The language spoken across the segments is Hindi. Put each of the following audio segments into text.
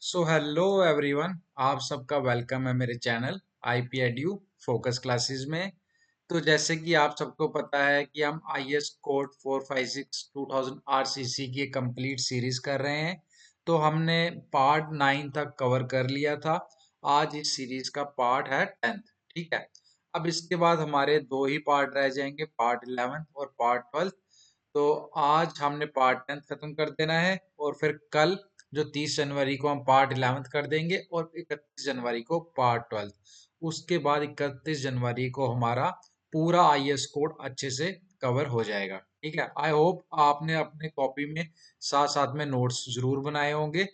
सो हेलो एवरीवन, आप सबका वेलकम है मेरे channel IP edu focus classes में। तो जैसे कि आप सबको पता है कि हम आईएएस कोड 456 2000 आरसीसी की कंप्लीट सीरीज कर रहे हैं। तो हमने पार्ट 9 तक कवर कर लिया था। आज इस सीरीज का पार्ट है 10th। ठीक है, अब इसके बाद हमारे दो ही पार्ट रह जाएंगे, पार्ट 11 और पार्ट 12। तो आज हमने पार्ट 10 खत्म कर देना है और फिर कल जो 30 जनवरी को हम पार्ट 11 कर देंगे और 31 जनवरी को पार्ट 12। उसके बाद 31 जनवरी को हमारा पूरा आईएएस कोड अच्छे से कवर हो जाएगा। ठीक है, आई होप आपने अपने कॉपी में साथ साथ में नोट्स जरूर बनाए होंगे।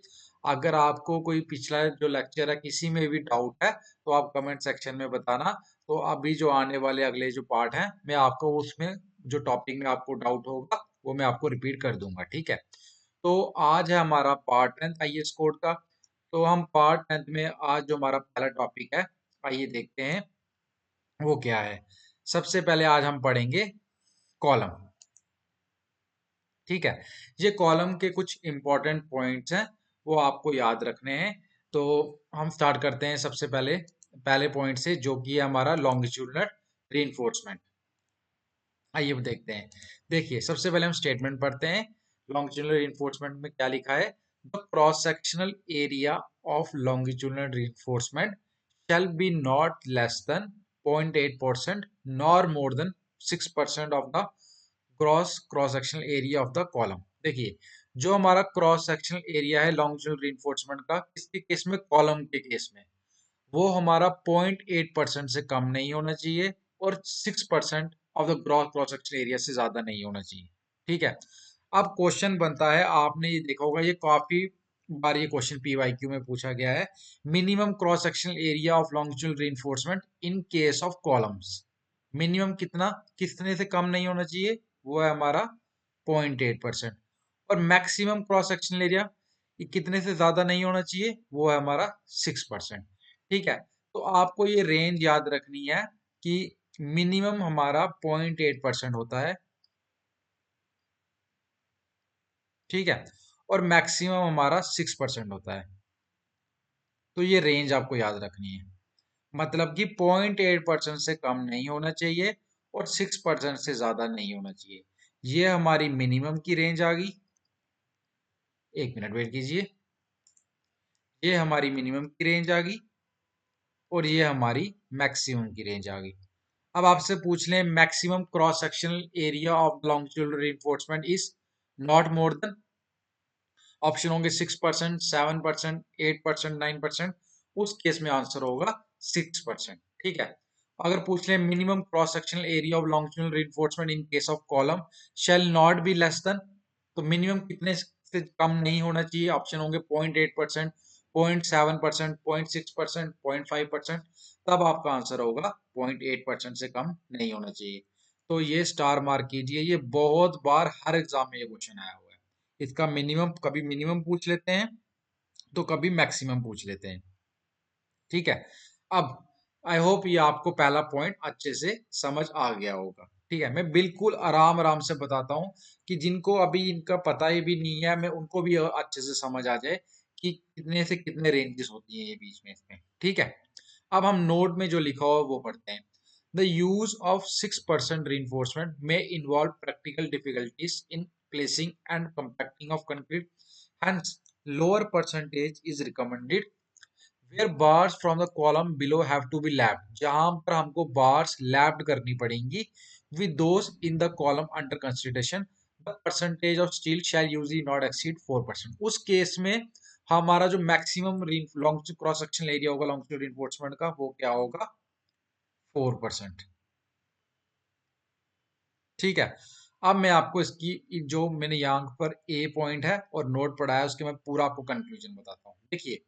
अगर आपको कोई पिछला जो लेक्चर है किसी में भी डाउट है तो आप कमेंट सेक्शन में बताना। तो अभी जो आने वाले अगले जो पार्ट हैं मैं आपको उसमें जो टॉपिक में आपको डाउट होगा वो मैं आपको रिपीट कर दूंगा। ठीक है, तो आज है हमारा पार्ट 10th आईएएस कोड का। तो हम पार्ट 10th में आज जो हमारा पहला टॉपिक है, आइए देखते हैं वो क्या है। सबसे पहले आज हम पढ़ेंगे कॉलम। ठीक है, ये कॉलम के कुछ इंपॉर्टेंट पॉइंट्स हैं, वो आपको याद रखने हैं। तो हम स्टार्ट करते हैं सबसे पहले पहले पॉइंट से, जो कि है हमारा लॉन्गिट्यूडनल रीइंफोर्समेंट। आइए अब देखते हैं। देखिए, सबसे पहले हम स्टेटमेंट पढ़ते हैं। लॉन्गिट्यूडनल रीइंफोर्समेंट में क्या लिखा है? The cross sectional area of longitudinal reinforcement shall be not less than 0.8% nor more than 6% of the cross sectional area of the column. देखिए, जो हमारा क्रॉस सेक्शनल एरिया है लॉन्गिट्यूडनल रीइंफोर्समेंट का, किसके केस में? कॉलम के केस में। वो हमारा 0.8% से कम नहीं होना चाहिए और 6% of the gross cross sectional area से ज्यादा नहीं होना चाहिए। ठीक है, अब क्वेश्चन बनता है, आपने ये देखा होगा, ये काफी बार ये क्वेश्चन पीवाईक्यू में पूछा गया है। Minimum cross sectional area of longitudinal reinforcement in case of columns. Minimum कितना, कितने से कम नहीं होना चाहिए? वो है हमारा 0.8%। और मैक्सिमम क्रॉस सेक्शनल एरिया कितने से ज्यादा नहीं होना चाहिए? वो है हमारा 6%। ठीक है, तो आपको ये रेंज याद रखनी है कि मिनिमम हमारा 0.8% होता है। ठीक है, और मैक्सिमम हमारा 6% होता है। तो ये रेंज आपको याद रखनी है, मतलब कि 0.8% से कम नहीं होना चाहिए और 6% से ज्यादा नहीं होना चाहिए। ये हमारी मिनिमम की रेंज आ गई। एक मिनट वेट कीजिए, ये हमारी मिनिमम की रेंज आ गई और ये हमारी मैक्सिमम की रेंज आ गई। अब आपसे पूछ लें, maximum cross sectional area of longitudinal reinforcement is not more than, option होंगे 6%, 7%, 8%, 9%। उस केस में आंसर होगा 6%। ठीक है, अगर पूछ लें minimum cross sectional area of longitudinal reinforcement in case of column shall not be less then, तो मिनिमम कितने से कम नहीं होना चाहिए? ऑप्शन होंगे 0.8%, 0.7%, 0.6%, 0.5%। तब आपका आंसर होगा 0.8% से कम नहीं होना चाहिए। तो ये स्टार मार्क कीजिए, ये बहुत बार हर एग्जाम में ये क्वेश्चन आया हुआ है। इसका मिनिमम, कभी मिनिमम पूछ लेते हैं तो कभी मैक्सिमम पूछ लेते हैं। ठीक है, अब आई होप ये आपको पहला पॉइंट अच्छे से समझ आ गया होगा। ठीक है, मैं बिल्कुल आराम आराम से बताता हूँ कि जिनको अभी इनका पता ही भी नहीं है, मैं उनको भी अच्छे से समझ आ जाए कि कितने से कितने रेंजेस होती हैं ये बीच में इसमें। ठीक है, अब हम नोट में जो लिखा हुआ है वो पढ़ते हैं। The use of 6% reinforcement may involve practical difficulties in placing and compacting of concrete. Hence, lower percentage is recommended where bars from the column below have to be lapped. जहां पर हमको bars lapped करनी पड़ेंगी with those in the column under consideration. The percentage of steel shall usually not exceed 4%. उस केस में हमारा जो maximum long cross sectional area होगा लॉन्गिट्यूडनल रीइंफोर्समेंट का, वो क्या होगा? 4%। ठीक है, अब मैं आपको इसकी जो मैंने यहाँ पर ए पॉइंट है और नोट पढ़ा है उसके मैं पूरा आपको कंक्लूजन बताता हूँ। देखिए,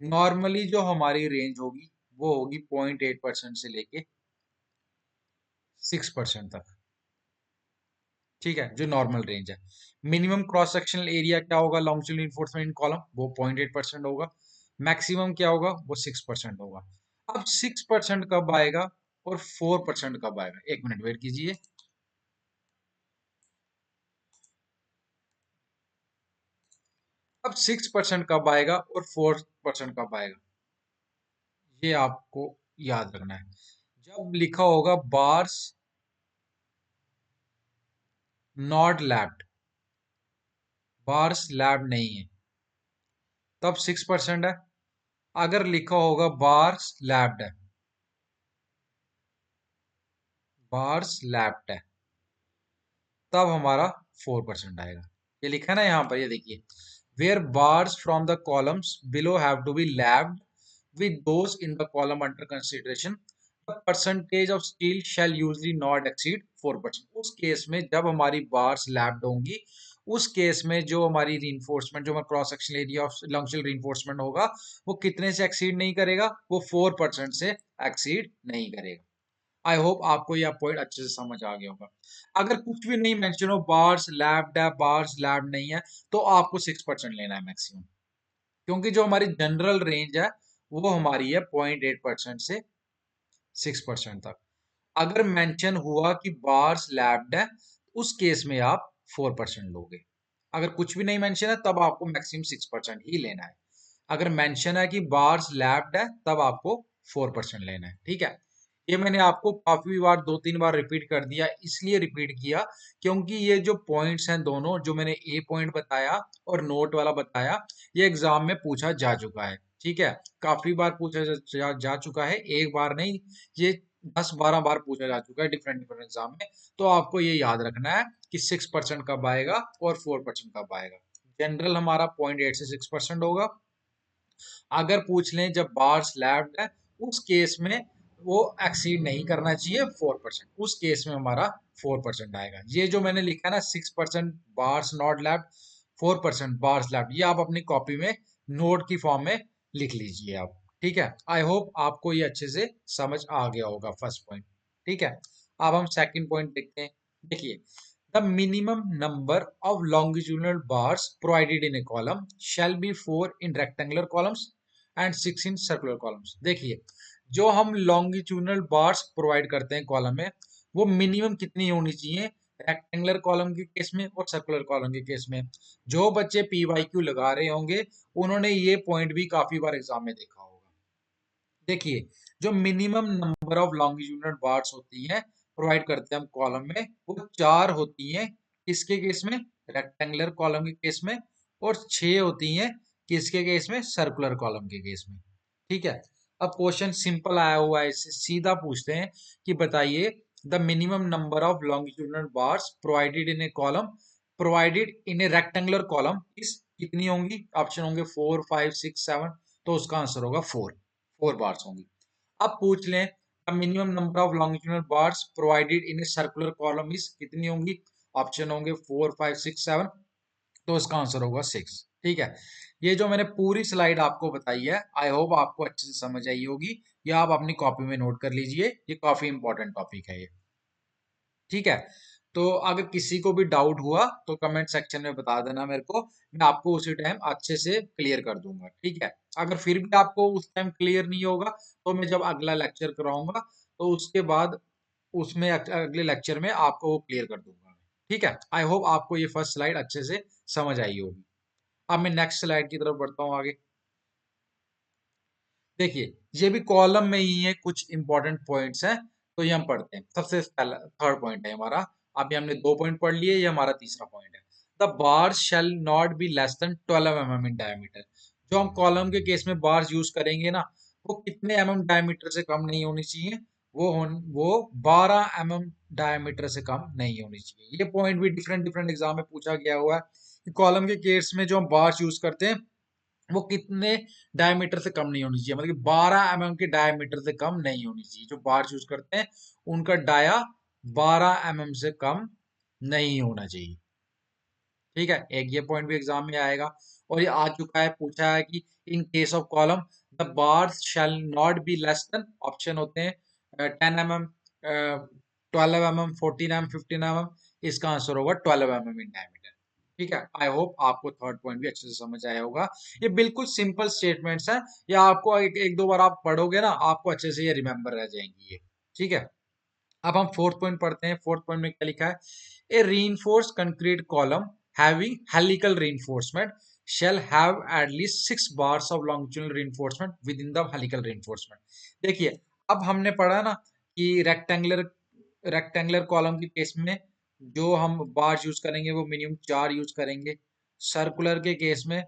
नॉर्मली जो हमारी रेंज होगी वो होगी 0.8% से लेके 6% तक। ठीक है, जो नॉर्मल रेंज है। मिनिमम क्रॉस सेक्शनल एरिया क्या होगा लॉन्गिट्यूडनल रीइंफोर्समेंट इन कॉलम? वो 0.8% होगा। मैक्सिमम क्या होगा? वो 6% होगा। अब 6% कब आएगा और 4% कब आएगा? एक मिनट वेट कीजिए। अब 6% कब आएगा और 4% कब आएगा, ये आपको याद रखना है। जब लिखा होगा bars not lapped, bars lapped नहीं है, तब 6% है। अगर लिखा होगा बार्स लैप्ड है, बार्स लैप्ड है, तब हमारा 4% आएगा। ये लिखा है ना यहाँ पर, ये देखिए, where bars from the columns below have to be lapped with those in the column under consideration, the percentage of steel shall usually not exceed 4%। उस केस में जब हमारी बार्स लैप्ड होंगी, उस केस में जो हमारी रीइंफोर्समेंट, जो हमारा cross sectional area of long reinforcement होगा, वो कितने से एक्सीड नहीं करेगा, वो 4% से एक्सीड नहीं करेगा। आई होप आपको यह पॉइंट अच्छे से समझ आ गया होगा। अगर कुछ भी नहीं मेंशन हो, बार्स लैप्ड है, बार्स लैप्ड नहीं है, तो आपको 6% लेना है मैक्सिमम, क्योंकि जो हमारी जनरल रेंज है वो हमारी है 0.8% से 6% तक। अगर मेंशन हुआ कि बार्स लैप्ड है, उस केस में आप 4% लोगे। अगर कुछ भी नहीं मेंशन है, तब आपको मैक्सिमम 6% ही लेना है। अगर मेंशन है कि बार्स लैप्ड है, तब आपको 4% लेना है। ठीक है, ये मैंने आपको काफी बार, 2-3 बार रिपीट कर दिया, इसलिए रिपीट किया क्योंकि ये जो पॉइंट्स हैं दोनों, जो मैंने ए पॉइंट बताया और नोट वाला बताया, ये एग्जाम में पूछा जा चुका है। ठीक है, काफी बार पूछा जा चुका है, एक बार नहीं, ये 10-12 बार पूछा जा चुका है डिफरेंट डिफरेंट एग्जाम में। तो आपको ये याद रखना है कि 6% कब आएगा और 4% कब आएगा। जनरल हमारा 0.8 से 6% होगा। अगर पूछ लें जब बार स्लैब्ड है, उस केस में वो एक्सीड नहीं करना चाहिए 4%, उस केस में हमारा 4% आएगा। ये जो मैंने लिखा है ना, 6% bars not lapped, 4% bars lapped, ये आप अपनी कॉपी में नोट की फॉर्म में लिख लीजिए आप। ठीक है, आई होप आपको ये अच्छे से समझ आ गया होगा फर्स्ट पॉइंट। ठीक है, अब हम सेकंड पॉइंट देखते हैं। देखिए, the minimum number of longitudinal bars provided in a column shall be 4 in rectangular columns and 6 in circular columns। देखिए, जो हम लॉन्गिट्यूडनल बार्स प्रोवाइड करते हैं कॉलम में, वो मिनिमम कितनी होनी चाहिए रेक्टेंगुलर कॉलम के केस में और सर्कुलर कॉलम के केस में। जो बच्चे पीवाईक्यू लगा रहे होंगे, उन्होंने ये पॉइंट भी काफी बार एग्जाम में देखा होगा। देखिए, जो minimum number of longitudinal bars होती हैं, प्रोवाइड करते हैं हम कॉलम में, वो 4 होती हैं किसके केस में, रेक्टेंगुलर कॉलम के केस में, और 6 होती हैं किसके केस में, सर्कुलर कॉलम के केस में। ठीक है, अब क्वेश्चन सिंपल आया हुआ है, इससे सीधा पूछते हैं कि बताइए the minimum number of longitudinal bars provided in A column, provided in A rectangular column इस कितनी होंगी। ऑप्शन होंगे 4, 5, 6, 7, तो उसका आंसर होगा 4 बार्स होंगी। अब पूछ लें minimum number of longitudinal bars provided in a circular column is कितनी होंगी। ऑप्शन होंगे 4, 5, 6, 7, तो इसका आंसर होगा 6। ठीक है, ये जो मैंने पूरी स्लाइड आपको बताई है, आई होप आपको अच्छे से समझ आई होगी। ये आप अपनी कॉपी में नोट कर लीजिए, ये काफी इंपॉर्टेंट टॉपिक है ये। ठीक है, तो अगर किसी को भी डाउट हुआ तो कमेंट सेक्शन में बता देना मेरे को, मैं आपको उसी टाइम अच्छे से क्लियर कर दूंगा। ठीक है, अगर फिर भी आपको उस टाइम क्लियर नहीं होगा, तो मैं जब अगला लेक्चर कराऊंगा, तो उसके बाद उसमें अगले लेक्चर में आपको वो क्लियर कर दूंगा। ठीक है, आई होप आपको ये फर्स्ट स्लाइड अच्छे से समझ आई होगी। अब मैं नेक्स्ट स्लाइड की तरफ बढ़ता हूँ आगे। देखिए, ये भी कॉलम में ही है, कुछ इंपॉर्टेंट पॉइंट्स हैं, तो ये हम पढ़ते हैं। सबसे पहला थर्ड पॉइंट है हमारा, अभी हमने 2 पॉइंट पढ़ लिए, ये हमारा तीसरा पॉइंट है। The bars shell not be less then 12 mm in diameter. जो हम कॉलम के केस में बार्स यूज करेंगे ना, वो कितने डायमीटर से कम नहीं होनी चाहिए, वो 12 डायमीटर से कम नहीं होनी चाहिए। ये पॉइंट भी डिफरेंट डिफरेंट एग्जाम में पूछा गया हुआ है कि कॉलम के केस में जो हम बार्स यूज करते हैं, वो कितने डायमीटर से कम नहीं होनी चाहिए, मतलब कि 12 के डायमीटर से कम नहीं होनी चाहिए। जो बार यूज करते हैं, उनका डाया 12 से कम नहीं होना चाहिए। ठीक है, एक ये पॉइंट भी एग्जाम में आएगा। और ये आ चुका है, पूछा है कि इन case of column the bars shell not be less then, option होते हैं 10 mm, 12 mm, 14 mm, 15 mm। इसका आंसर होगा 12 mm इन डायमीटर। ठीक है, आई होप आपको थर्ड पॉइंट भी अच्छे से समझ आया होगा। ये बिल्कुल सिंपल स्टेटमेंट्स हैं, या आपको एक दो बार आप पढ़ोगे ना, आपको अच्छे से ये रिमेम्बर रह जाएंगी ये। ठीक है, अब हम फोर्थ पॉइंट पढ़ते हैं। फोर्थ पॉइंट में क्या लिखा है, a reinforced concrete column having helical reinforcement shall have at least 6 bars of longitudinal reinforcement within the helical reinforcement. देखिए, अब हमने पढ़ा ना कि रेक्टेंगुलर कॉलम के केस में जो हम बार यूज करेंगे वो मिनिमम 4 यूज करेंगे, सर्कुलर के केस में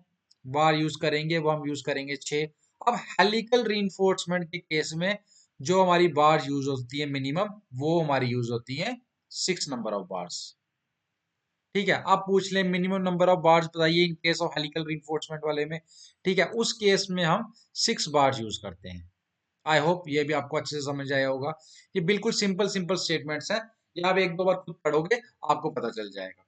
बार यूज करेंगे वो हम यूज करेंगे 6। अब हेलिकल रीइंफोर्समेंट के केस में जो हमारी बार यूज होती है मिनिमम, वो हमारी यूज होती है 6 नंबर ऑफ बार्स। ठीक है, आप पूछ लें मिनिमम नंबर ऑफ बार्स बताइए इन केस ऑफ हेलिकल रीइंफोर्समेंट वाले में। ठीक है, उस केस में हम 6 बार्स यूज करते हैं। आई होप ये भी आपको अच्छे से समझ आया होगा। ये बिल्कुल सिंपल सिंपल स्टेटमेंट्स हैं, ये आप एक दो बार खुद पढ़ोगे आपको पता चल जाएगा।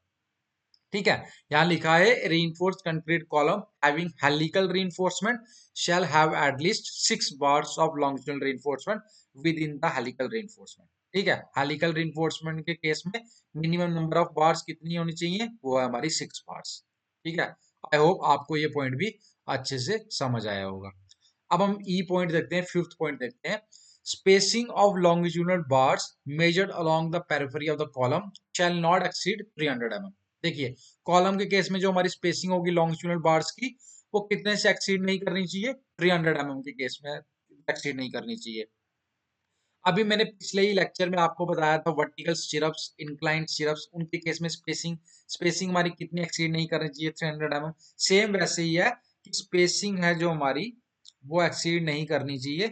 ठीक है, यहाँ लिखा है reinforced concrete column having helical reinforcement shall have at least 6 bars of longitudinal reinforcement within the helical reinforcement। ठीक है, हेलिकल reinforcement के केस में मिनिमम नंबर ऑफ बार्स कितनी होनी चाहिए, वो है हमारी 6 बार्स। ठीक है, आई होप आपको ये पॉइंट भी अच्छे से समझ आया होगा। अब हम ई पॉइंट देखते हैं, फिफ्थ पॉइंट देखते हैं। Spacing of longitudinal bars measured along the periphery of the column shall not exceed 300 mm। देखिए, कॉलम के केस में जो हमारी स्पेसिंग होगी लॉन्गिट्यूडनल बार्स की, वो कितने से एक्सीड नहीं करनी चाहिए, 300 mm के केस में एक्सीड नहीं करनी चाहिए। अभी मैंने पिछले ही लेक्चर में आपको बताया था वर्टिकल स्टिरप्स, इंक्लाइंड स्टिरप्स, उनके केस में स्पेसिंग हमारी कितनी एक्सीड नहीं करनी चाहिए, 300 mm। सेम वैसे ही है कि स्पेसिंग है जो हमारी वो एक्सीड नहीं करनी चाहिए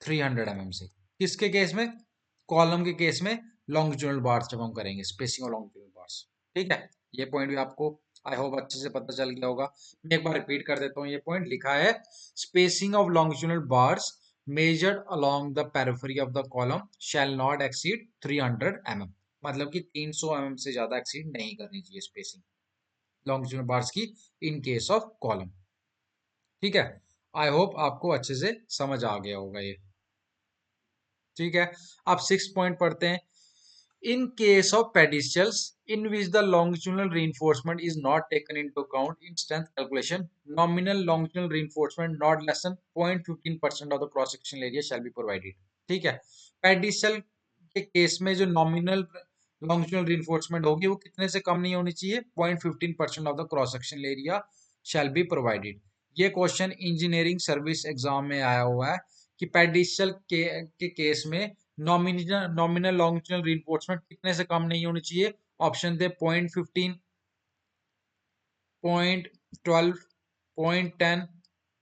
300 mm से। किसके केस में, कॉलम के केस में लॉन्गिट्यूडनल बार्स जब हम करेंगे, स्पेसिंग और लॉन्गिट्यूडनल बार्स। ठीक है, ये पॉइंट भी आपको आई होप अच्छे से पता चल गया होगा। मैं एक बार रिपीट कर देता हूँ, ये पॉइंट लिखा है spacing of longitudinal bars measured along the periphery of the column shall not exceed 300 mm। मतलब कि 300 mm से ज्यादा एक्सीड नहीं करनी चाहिए स्पेसिंग लॉन्गिट्यूडनल बार्स की इन केस ऑफ कॉलम। ठीक है, आई होप आपको अच्छे से समझ आ गया होगा ये। ठीक है, अब 6 पॉइंट पढ़ते हैं। In case of pedestals in which the longitudinal reinforcement is not taken into account in strength calculation, nominal longitudinal reinforcement not less than 0.15% of the cross sectional area shall be provided। ठीक है, पेडिस्टल के केस में जो नॉमिनल longitudinal reinforcement होगी वो कितने से कम नहीं होनी चाहिए, 0.15% of the cross sectional area shall be provided. ये क्वेश्चन इंजीनियरिंग सर्विस एग्जाम में आया हुआ है कि पेडिस्टल के केस में नॉमिनल लॉन्गिट्यूडनल रीइंफोर्समेंट कितने से कम नहीं होनी चाहिए। ऑप्शन थे 0.15, 0.12, 0.10,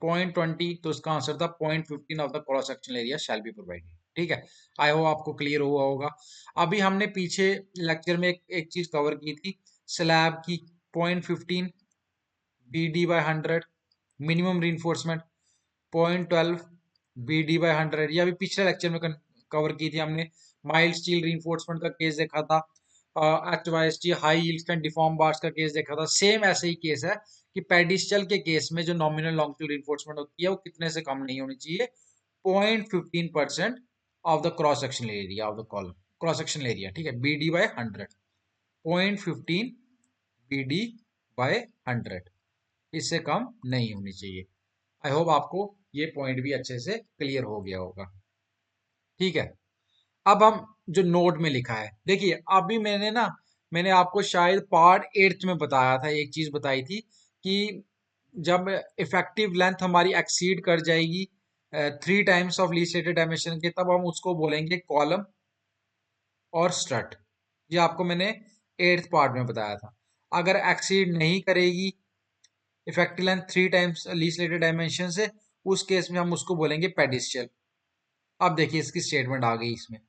0.20। तो इसका आंसर था 0.15 of the cross sectional area shall be provided. ठीक है, आई होप आपको क्लियर हुआ होगा। अभी हमने पीछे लेक्चर में एक चीज कवर की थी, स्लैब की 0.15 BD/100 मिनिमम रीइंफोर्समेंट, 0.12 BD/100। ये अभी पिछले लेक्चर में कवर की थी हमने। माइल्ड स्टील रीइंफोर्समेंट का केस देखा था, HYST high yield and deform bars का केस देखा था। सेम ऐसे ही केस है कि पेडिस्टल के केस में जो नॉमिनल लॉन्गिट्यूडनल रीइंफोर्समेंट होती है वो कितने से कम नहीं होनी चाहिए, 0.15% of the cross sectional area of the column, cross sectional area. ठीक है, BD/100, 0.15 BD/100, इससे कम नहीं होनी चाहिए। आई होप आपको ये पॉइंट भी अच्छे से क्लियर हो गया होगा। ठीक है, अब हम जो नोट में लिखा है, देखिए अभी मैंने आपको शायद पार्ट 8 में बताया था, एक चीज बताई थी कि जब इफेक्टिव लेंथ हमारी एक्सीड कर जाएगी 3 times of least stated dimension के, तब हम उसको बोलेंगे कॉलम और स्ट्रट। ये आपको मैंने 8th पार्ट में बताया था। अगर एक्सीड नहीं करेगी effective length 3 times least stated dimension से, उस केस में हम उसको बोलेंगे पेडिस्टल। अब देखिए इसकी स्टेटमेंट आ गई इसमें,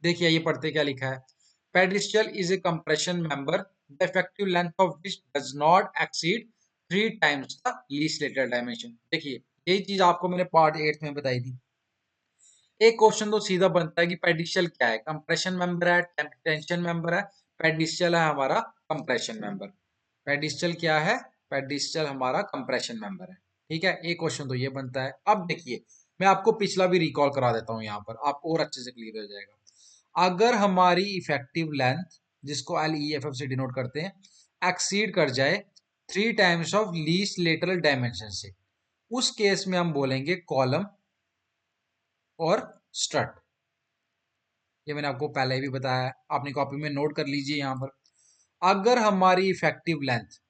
देखिए ये पढ़ते क्या लिखा है। Pedestal is a compression member the effective length of which does not exceed 3 times the least lateral dimension. देखिए यही चीज आपको मैंने पार्ट 8 में बताई थी। एक क्वेश्चन तो सीधा बनता है कि पेडिस्टल क्या है, कंप्रेशन मेंबर है, टेंशन मेंबर है, पेडिस्टल है हमारा कंप्रेशन मेंबर। पेडिस्टल क्या है, पेडिस्टल हमारा कंप्रेशन मेंबर है। ठीक है, एक क्वेश्चन तो ये बनता है। अब देखिए मैं आपको पिछला भी रिकॉल करा देता हूँ यहाँ पर, आपको और अच्छे से क्लियर हो जाएगा। अगर हमारी इफेक्टिव लेंथ, जिसको LEFF से डिनोट करते हैं, एक्सीड कर जाए 3 times of least lateral dimension से, उस केस में हम बोलेंगे कॉलम और स्ट्रट। ये मैंने आपको पहले भी बताया है, अपनी कॉपी में नोट कर लीजिए यहाँ पर। अगर हमारी इफेक्टिव लेंथ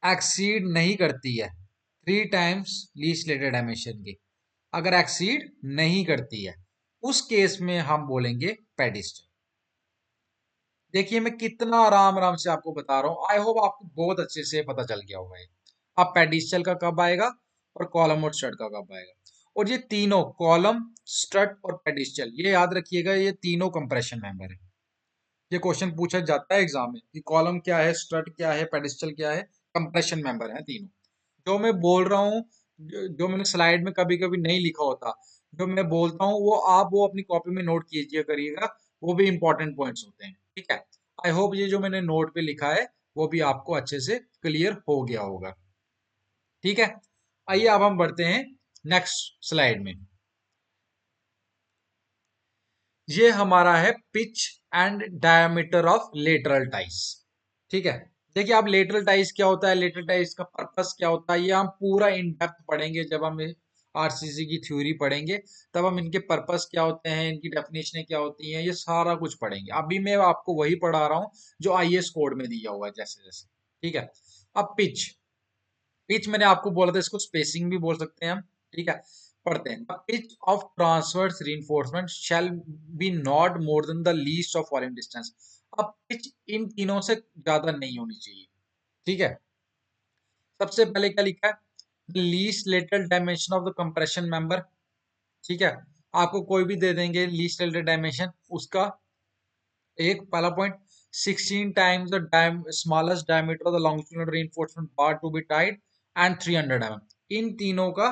एक्सीड नहीं करती है 3 टाइम्स लीस्ट लेटेड डायमेंशन की, अगर एक्सीड नहीं करती है उस केस में हम बोलेंगे पेडिस्टल। देखिए मैं कितना आराम आराम से आपको बता रहा हूँ, आई होप आपको बहुत अच्छे से पता चल गया होगा ये। अब पेडिस्टल का कब आएगा और कॉलम और स्टड का कब आएगा। और ये तीनों कॉलम, स्टड और पेडिस्टल, ये याद रखिएगा, ये तीनों कंप्रेशन मेंबर है। ये क्वेश्चन पूछा जाता है एग्जाम में कि कॉलम क्या है, स्टड क्या है, पेडिस्टल क्या है, कंप्रेशन मेंबर है तीनों। जो मैं बोल रहा हूँ, जो मैंने स्लाइड में कभी कभी नहीं लिखा होता, जो मैं बोलता हूँ वो आप वो अपनी कॉपी में नोट कीजिए करिएगा, वो भी इंपॉर्टेंट पॉइंट्स होते हैं। ठीक है, आई होप ये जो मैंने नोट पे लिखा है वो भी आपको अच्छे से क्लियर हो गया होगा। ठीक है, आइए अब हम बढ़ते हैं नेक्स्ट स्लाइड में। ये हमारा है pitch and diameter of lateral ties. ठीक है, देखिए आप लेटरल टाइस क्या होता है, लेटरल टाइस का पर्पस क्या होता है, ये हम पूरा इन डेप्थ पढ़ेंगे जब हम आरसीसी की थ्योरी पढ़ेंगे, तब हम इनके पर्पस क्या होते हैं, इनकी डेफिनेशन क्या होती हैं, ये सारा कुछ पढ़ेंगे। अभी मैं आपको वही पढ़ा रहा हूँ जो आईएएस कोड में दिया हुआ है जैसे जैसे। ठीक है, अब पिच, पिच मैंने आपको बोला था, इसको स्पेसिंग भी बोल सकते हैं हम। ठीक है, पढ़ते हैं। The pitch of transverse reinforcement shall be not more than the least of following distance. अब पिच इन तीनों से ज्यादा नहीं होनी चाहिए। ठीक है, सबसे पहले क्या लिखा है, the least lateral dimension of the compression member. ठीक है, आपको कोई भी दे देंगे लीस्ट लेटरल डायमेंशन उसका। एक पहला point, 16 times the smallest diameter of the longitudinal reinforcement bar to be tied and 300 mm। इन तीनों का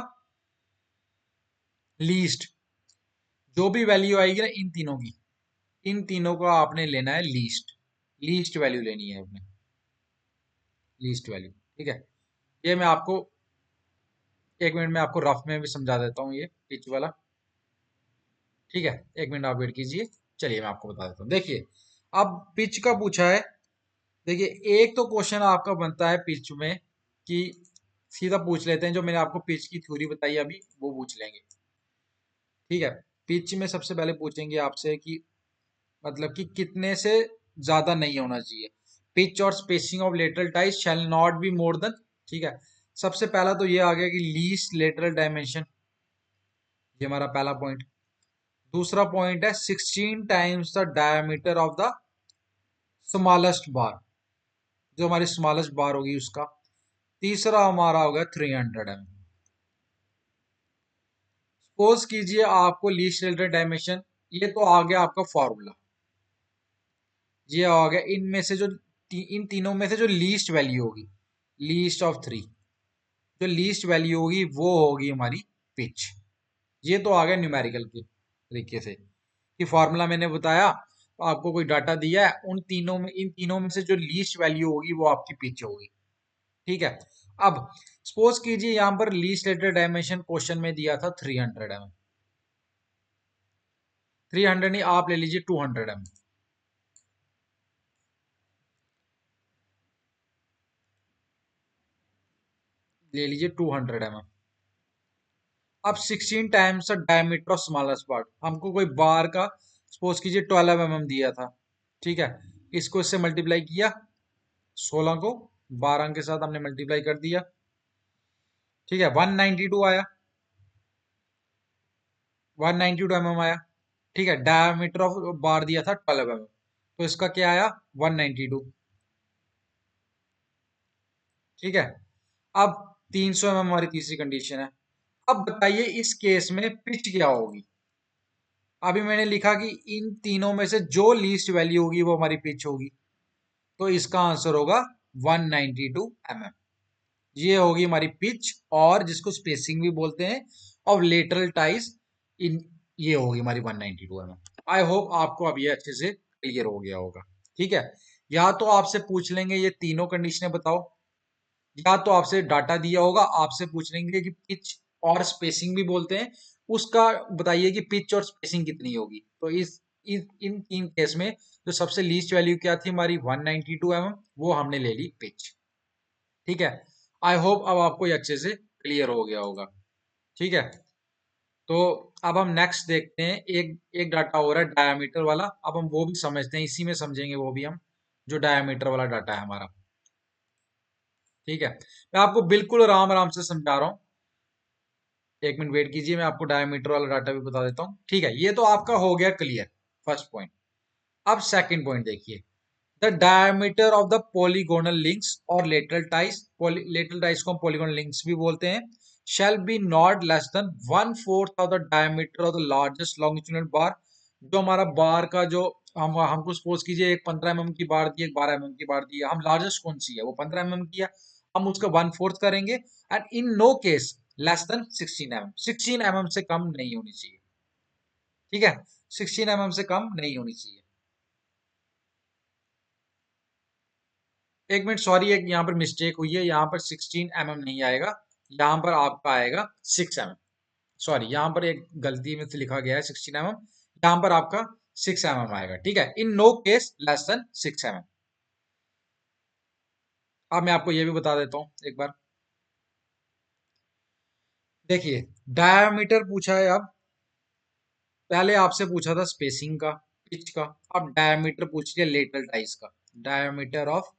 लीस्ट, जो भी वैल्यू आएगी ना इन तीनों की, इन तीनों का आपने लेना है लीस्ट, लीस्ट वैल्यू लेनी है आपने, लीस्ट वैल्यू। ठीक है, ये मैं आपको एक मिनट में आपको रफ में भी समझा देता हूँ ये पिच वाला। ठीक है, एक मिनट आप वेट कीजिए, चलिए मैं आपको बता देता हूँ। देखिए अब पिच का पूछा है, देखिए एक तो क्वेश्चन आपका बनता है पिच में कि सीधा पूछ लेते हैं, जो मैंने आपको पिच की थ्योरी बताई अभी वो पूछ लेंगे। ठीक है, पिच में सबसे पहले पूछेंगे आपसे कि मतलब कि कितने से ज्यादा नहीं होना चाहिए, पिच और spacing of lateral ties shell not be more then. ठीक है, सबसे पहला तो ये आ गया कि लीस्ट लेटरल डायमेंशन, ये हमारा पहला पॉइंट। दूसरा पॉइंट है 16 times the diameter of the smallest bar, जो हमारी स्मॉलेस्ट बार होगी उसका। तीसरा हमारा होगा 300 mm। सपोज कीजिए आपको लीस्ट लेटरल डायमेंशन, ये तो आ गया आपका फॉर्मूला, ये आ गया इनमें से जो इन तीनों में से जो लीस्ट वैल्यू होगी, लीस्ट ऑफ थ्री, जो लीस्ट वैल्यू होगी वो होगी हमारी पिच। ये तो आ गया न्यूमेरिकल के तरीके से कि फॉर्मूला मैंने बताया, आपको कोई डाटा दिया है, उन तीनों में, इन तीनों में से जो लीस्ट वैल्यू होगी वो आपकी पिच होगी। ठीक है, अब सपोज कीजिए यहां पर लीस्ट लेटर डायमेंशन क्वेश्चन में दिया था 300 mm, 300 नहीं आप ले लीजिए 200 mm, ले लीजिए 200 mm। अब 16 times diameter of smallest part, हमको कोई बार का सपोज कीजिए 12 mm दिया था। ठीक है, इसको इससे मल्टीप्लाई किया, 16 को 12 के साथ हमने मल्टीप्लाई कर दिया। ठीक है, 192 आया, 192 mm आया। ठीक है, डायमीटर ऑफ बार दिया था 12 mm, तो इसका क्या आया 192। ठीक है, अब 300 mm हमारी तीसरी कंडीशन है। अब बताइए इस केस में पिच क्या होगी। अभी मैंने लिखा कि इन तीनों में से जो लीस्ट वैल्यू होगी वो हमारी पिच होगी, तो इसका आंसर होगा 192 mm। ये होगी हमारी पिच, और जिसको स्पेसिंग भी बोलते हैं ऑफ लेटरल टाइज, इन ये होगी हमारी 192 mm। आई होप आपको अब ये अच्छे से क्लियर हो गया होगा। ठीक है, या तो आपसे पूछ लेंगे ये तीनों कंडीशनें बताओ, या तो आपसे डाटा दिया होगा, आपसे पूछ लेंगे कि पिच और स्पेसिंग भी बोलते हैं, उसका बताइए कि पिच और स्पेसिंग कितनी होगी। तो इन तीन केस में जो सबसे लीस्ट वैल्यू क्या थी हमारी 192 mm, वो हमने ले ली पिच। ठीक है, आई होप अब आपको ये अच्छे से क्लियर हो गया होगा। ठीक है, तो अब हम नेक्स्ट देखते हैं, एक एक डाटा हो रहा है डायमीटर वाला, अब हम वो भी समझते हैं, इसी में समझेंगे वो भी हम, जो डायमीटर वाला डाटा है हमारा। ठीक है, मैं आपको बिल्कुल आराम आराम से समझा रहा हूं। एक मिनट वेट कीजिए, मैं आपको डायमीटर वाला डाटा भी बता देता हूँ। ठीक है, ये तो आपका हो गया क्लियर, फर्स्ट पॉइंट। अब सेकंड पॉइंट देखिए, the diameter of the polygonal links और लेटरल टाइज, लेटरल टाइज को हम पॉलीगोनल लिंक्स भी बोलते हैं, shall be not less than 1/4 of the diameter of the largest longitudinal बार। जो हमारा बार का जो हमको सपोज कीजिए एक 15 mm की बार दी है, एक 12 mm की बार दी है, हम लार्जेस्ट कौन सी है, वो 15 mm की है, हम उसका 1/4 करेंगे। And in no case less than 16 mm, 16 mm से कम नहीं होनी चाहिए। ठीक है, 16 mm से कम नहीं होनी चाहिए। एक मिनट, सॉरी, एक यहाँ पर मिस्टेक हुई है, यहाँ पर 16 mm नहीं आएगा, यहाँ पर आपका आएगा 6 mm। सॉरी, यहाँ पर एक गलती में से लिखा गया है 16 mm, यहाँ पर आपका 6 mm आएगा। ठीक है, in no case less than 6 mm। अब मैं आपको ये भी बता देता हूँ एक बार, देखिए डायमीटर पूछा है, अब पहले आपसे पूछा था स्पेसिंग का, पिच का, अब डायमीटर पूछ लिया लेटरल टाइज का, डायमीटर ऑफ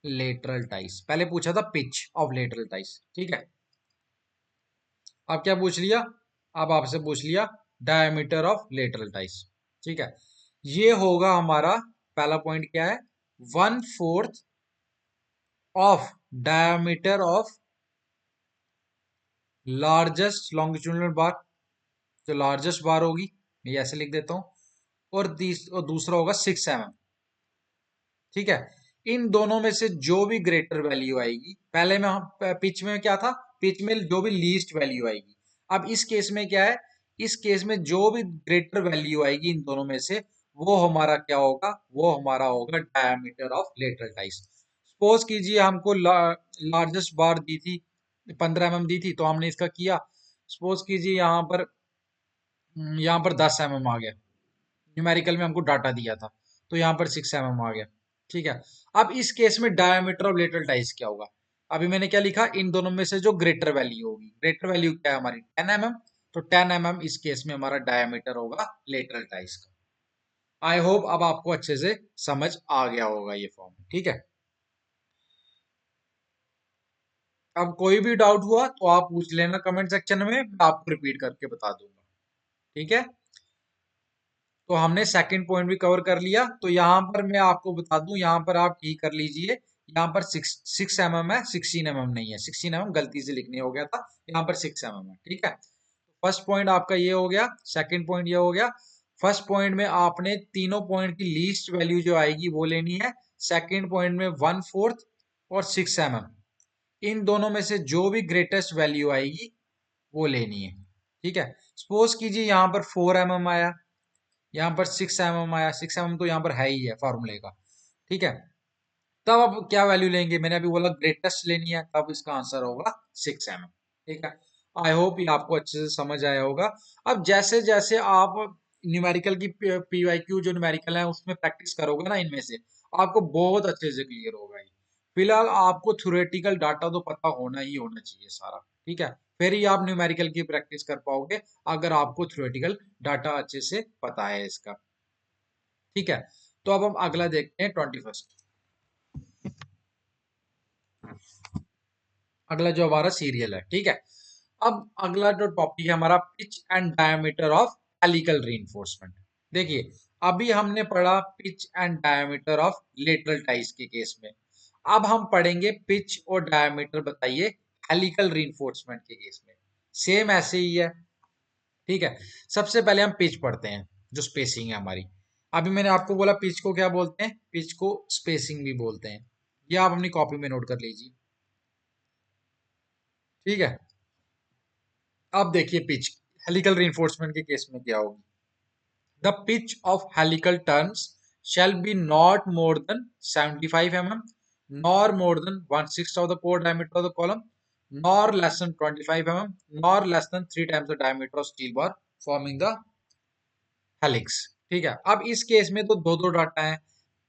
लेटरल टाइज। पहले पूछा था पिच ऑफ लेटरल टाइज। ठीक है, अब क्या पूछ लिया, अब आपसे पूछ लिया डायमीटर ऑफ लेटरल टाइज। ठीक है, ये होगा हमारा पहला पॉइंट क्या है, 1/4 of diameter of largest longitudinal बार, जो लार्जेस्ट बार होगी, मैं ऐसे लिख देता हूं, और दूसरा होगा 6 mm। ठीक है, इन दोनों में से जो भी ग्रेटर वैल्यू आएगी, पहले में हम पिच में क्या था, पिच में जो भी लीस्ट वैल्यू आएगी, अब इस केस में क्या है, इस केस में जो भी ग्रेटर वैल्यू आएगी इन दोनों में से, वो हमारा क्या होगा, वो हमारा होगा diameter of lateral ties. Suppose कीजिए हमको लार्जेस्ट बार दी थी 15 mm दी थी, तो हमने इसका किया, सपोज कीजिए यहाँ पर 10 mm आ गया, न्यूमेरिकल में हमको डाटा दिया था, तो यहाँ पर 6 mm आ गया। ठीक है, अब इस केस में डायमीटर ऑफ लेटरल टाइज क्या होगा, अभी मैंने क्या लिखा, इन दोनों में से जो ग्रेटर वैल्यू होगी, ग्रेटर वैल्यू क्या है हमारी 10 mm, तो 10 mm इस केस में हमारा डायमीटर होगा लेटरल टाइज का। आई होप अब आपको अच्छे से समझ आ गया होगा ये फॉर्म। ठीक है, अब कोई भी डाउट हुआ तो आप पूछ लेना कमेंट सेक्शन में, मैं आपको रिपीट करके बता दूंगा। ठीक है, तो हमने सेकंड पॉइंट भी कवर कर लिया, तो यहाँ पर मैं आपको बता दूं, यहाँ पर आप ठीक कर लीजिए, यहाँ पर 6 mm है, 16 mm नहीं है, 16 mm गलती से लिखने हो गया था, यहाँ पर 6 mm है। ठीक है, फर्स्ट पॉइंट आपका ये हो गया, सेकंड पॉइंट ये हो गया। फर्स्ट पॉइंट में आपने तीनों पॉइंट की लीस्ट वैल्यू जो आएगी वो लेनी है, सेकंड पॉइंट में 1/4 और 6 mm, इन दोनों में से जो भी ग्रेटेस्ट वैल्यू आएगी वो लेनी है। ठीक है, सपोज कीजिए यहाँ पर 4 mm आया, यहाँ पर 6 mm आया, 6 mm तो यहाँ पर है ही है फॉर्मूले का। ठीक है, तब अब क्या वैल्यू लेंगे, मैंने अभी बोला ग्रेटेस्ट लेनी है, तब इसका आंसर होगा 6 mm। ठीक है, आई होप ये आपको अच्छे से समझ आया होगा। अब जैसे जैसे आप न्यूमेरिकल की पीवाईक्यू जो न्यूमेरिकल है उसमें प्रैक्टिस करोगे ना, इनमें से आपको बहुत अच्छे से क्लियर होगा ये। फिलहाल आपको थ्योरेटिकल डाटा तो पता होना ही होना चाहिए सारा। ठीक है, फिर ही आप न्यूमेरिकल की प्रैक्टिस कर पाओगे, अगर आपको थ्योरेटिकल डाटा अच्छे से पता है इसका। ठीक है, तो अब हम अगला देखते हैं 21st। अगला जो हमारा सीरियल है। ठीक है, अब अगला जो टॉपिक है हमारा, pitch and diameter of helical reinforcement. देखिए, अभी हमने पढ़ा pitch and diameter of lateral ties के केस में, अब हम पढ़ेंगे पिच और डायमीटर, बताइए, हेलिकल रीइंफोर्समेंट के केस में। सेम ऐसे ही है। ठीक है, सबसे पहले हम पिच पढ़ते हैं, जो स्पेसिंग है हमारी। अभी मैंने आपको बोला पिच को क्या बोलते हैं, पिच को स्पेसिंग भी बोलते हैं, ये आप अपनी कॉपी में नोट कर लीजिए। ठीक है, अब देखिए पिच हेलिकल रीइंफोर्समेंट के केस में क्या होगी, the pitch of helical turns shall be not more than 75 mm, nor more than 1/6 of the core diameter of the column, nor less than 25 mm, nor less than 3 times the diameter of steel bar forming the helix. ठीक है, अब इस केस में तो दो दो डाटा है,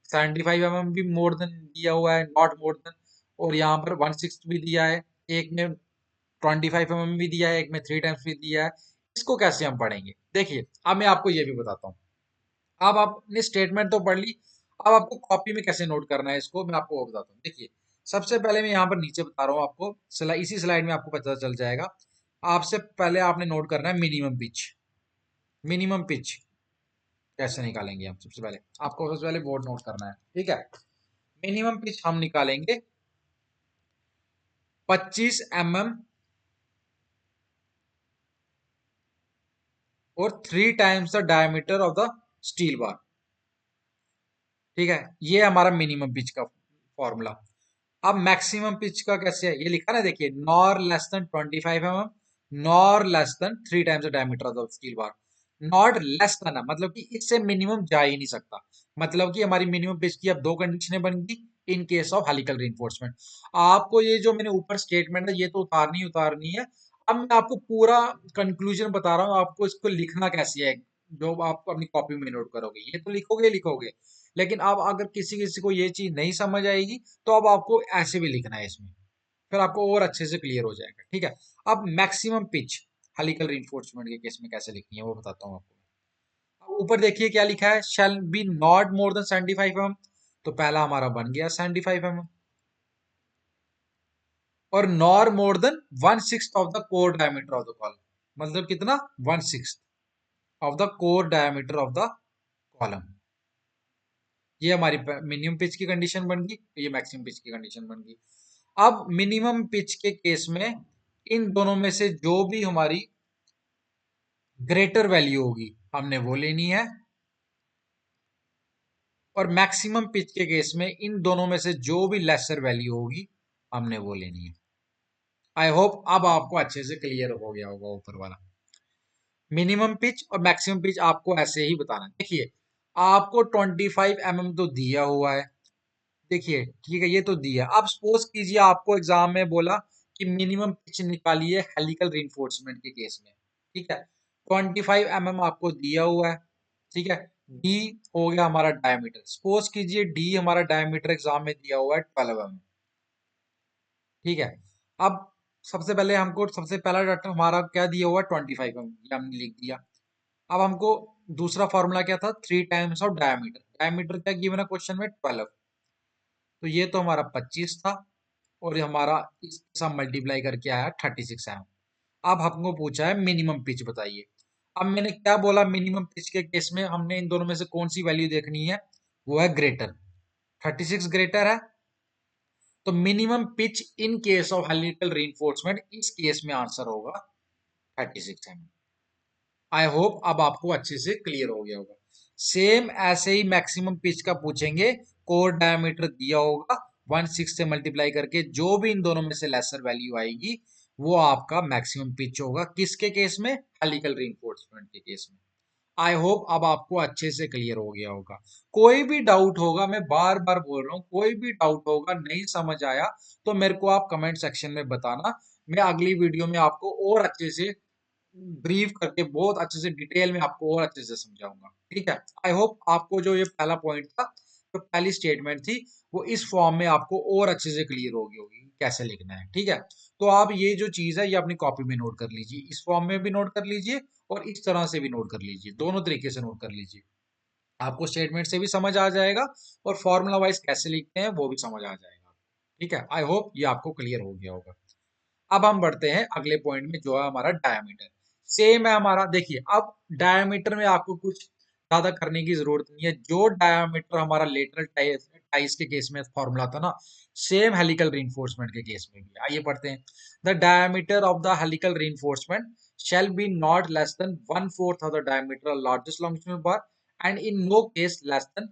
75 mm भी मोर देन दिया हुआ है, नॉट मोर देन, और यहाँ पर 1/6 भी दिया है, एक में 25 mm भी दिया है, एक में 3 टाइम्स भी दिया है। इसको कैसे हम पढ़ेंगे, देखिए अब मैं आपको ये भी बताता हूँ। अब आपने स्टेटमेंट तो पढ़ ली, अब आपको कॉपी में कैसे नोट करना है इसको मैं आपको बताता हूँ। देखिए, सबसे पहले मैं यहाँ पर नीचे बता रहा हूँ आपको, इसी स्लाइड में आपको पता चल जाएगा। आपसे पहले आपने नोट करना है मिनिमम पिच। मिनिमम पिच कैसे निकालेंगे हम? सबसे पहले आपको सबसे पहले बोर्ड नोट करना है, ठीक है। मिनिमम पिच हम निकालेंगे 25 mm और 3 times the diameter of the steel bar, ठीक है। ये हमारा मिनिमम पिच का फॉर्मूला। अब मैक्सिमम पिच का कैसे है, ये लिखा ना, देखिए, nor less than 25 mm, nor less than 3 times the diameter of the steel bar. Not less than है मतलब कि इससे मिनिमम जा ही नहीं सकता। मतलब कि हमारी मिनिमम पिच की अब दो कंडीशनें बन गई इन केस ऑफ हेलिकल रीइंफोर्समेंट। आपको ये जो मैंने ऊपर स्टेटमेंट है ये तो उतारनी है। अब मैं आपको पूरा कंक्लूजन बता रहा हूँ, आपको इसको लिखना कैसे है, जो आप अपनी कॉपी में नोट करोगे ये तो लिखोगे। लेकिन अब अगर किसी किसी को ये चीज नहीं समझ आएगी तो अब आपको ऐसे भी लिखना है इसमें, फिर आपको और अच्छे से क्लियर हो जाएगा, ठीक है। अब मैक्सिमम पिच हेलिकल रीइंफोर्समेंट के केस में कैसे लिखनी है वो बताता हूँ आपको। अब ऊपर देखिए क्या लिखा है, shall be not more than 75 mm, तो पहला हमारा बन गया 75 mm। और nor more than 1/6 of the core diameter of the column, मतलब कितना, 1/6 of the core diameter of the column. ये हमारी मिनिमम पिच की कंडीशन बन गई, ये मैक्सिमम पिच की कंडीशन बन गई। अब मिनिमम पिच के केस में इन दोनों में से जो भी हमारी ग्रेटर वैल्यू होगी हमने वो लेनी है, और मैक्सिमम पिच के केस में इन दोनों में से जो भी लेसर वैल्यू होगी हमने वो लेनी है। आई होप अब आपको अच्छे से क्लियर हो गया होगा ऊपर वाला। मिनिमम पिच और मैक्सिमम पिच आपको ऐसे ही बताना है। देखिए, आपको 25 mm तो दिया हुआ है, देखिए, ठीक है, ये तो दिया। अब सपोज कीजिए आपको एग्जाम में बोला कि मिनिमम पिच निकालिए हेलिकल रीइंफोर्समेंट के केस में, ठीक है। 25 mm आपको दिया हुआ है, ठीक है। डी हो गया हमारा डायमीटर, सपोज कीजिए डी हमारा डायमीटर एग्जाम में दिया हुआ है 12 mm, ठीक है। अब सबसे पहले हमको सबसे पहला डाटा हमारा क्या दिया हुआ है, 25 mm, ये हमने लिख दिया। अब हमको दूसरा फॉर्मूला क्या था, 3 टाइम्स ऑफ डायमीटर। डायमीटर क्या गिवन है क्वेश्चन में, 12, तो ये तो हमारा 25 था, और ये हमारा इसके साथ मल्टीप्लाई करके आया 36 mm। अब हमको पूछा है मिनिमम पिच बताइए। अब मैंने क्या बोला, मिनिमम पिच के केस में हमने इन दोनों में से कौन सी वैल्यू देखनी है, वो है ग्रेटर, 36 ग्रेटर है, तो minimum pitch in case of helical reinforcement इस केस में आंसर होगा 36 mm। आई होप अब आपको अच्छे से क्लियर हो गया होगा। सेम ऐसे ही मैक्सिमम पिच का पूछेंगे, कोर डायमीटर दिया होगा, 1/6 से मल्टीप्लाई करके जो भी इन दोनों में से लेसर वैल्यू आएगी वो आपका मैक्सिमम पिच होगा, किसके केस में, हेलिकल रीइंफोर्समेंट के केस में। आई होप अब आपको अच्छे से क्लियर हो गया होगा। कोई भी डाउट होगा, मैं बार बार बोल रहा हूँ, कोई भी डाउट होगा नहीं समझ आया तो मेरे को आप कमेंट सेक्शन में बताना, मैं अगली वीडियो में आपको और अच्छे से ब्रीफ करके बहुत अच्छे से डिटेल में आपको और अच्छे से समझाऊंगा, ठीक है। आई होप आपको जो ये पहला पॉइंट था, जो पहली स्टेटमेंट थी, वो इस फॉर्म में आपको और अच्छे से क्लियर हो गई होगी कैसे लिखना है, ठीक है। तो आप ये जो चीज है ये अपनी कॉपी में नोट कर लीजिए, इस फॉर्म में भी नोट कर लीजिए और इस तरह से भी नोट कर लीजिए, दोनों तरीके से नोट कर लीजिए। आपको स्टेटमेंट से भी समझ आ जाएगा और फॉर्मूला वाइज कैसे लिखते हैं वो भी समझ आ जाएगा, ठीक है। आई होप ये आपको क्लियर हो गया होगा। अब हम बढ़ते हैं अगले पॉइंट में, जो है हमारा डायमीटर। सेम है हमारा, देखिए, अब डायमीटर में आपको कुछ ज्यादा करने की जरूरत नहीं है, जो डायमीटर हमारा लेटरल टाइस के केस में फॉर्मूला था ना, सेम हेलिकल रीइंफोर्समेंट के केस में भी। आइए पढ़ते हैं। The diameter of the helical reinforcement shall be not less than 1/4 of the diameter of largest longitudinal bar and in no case less than,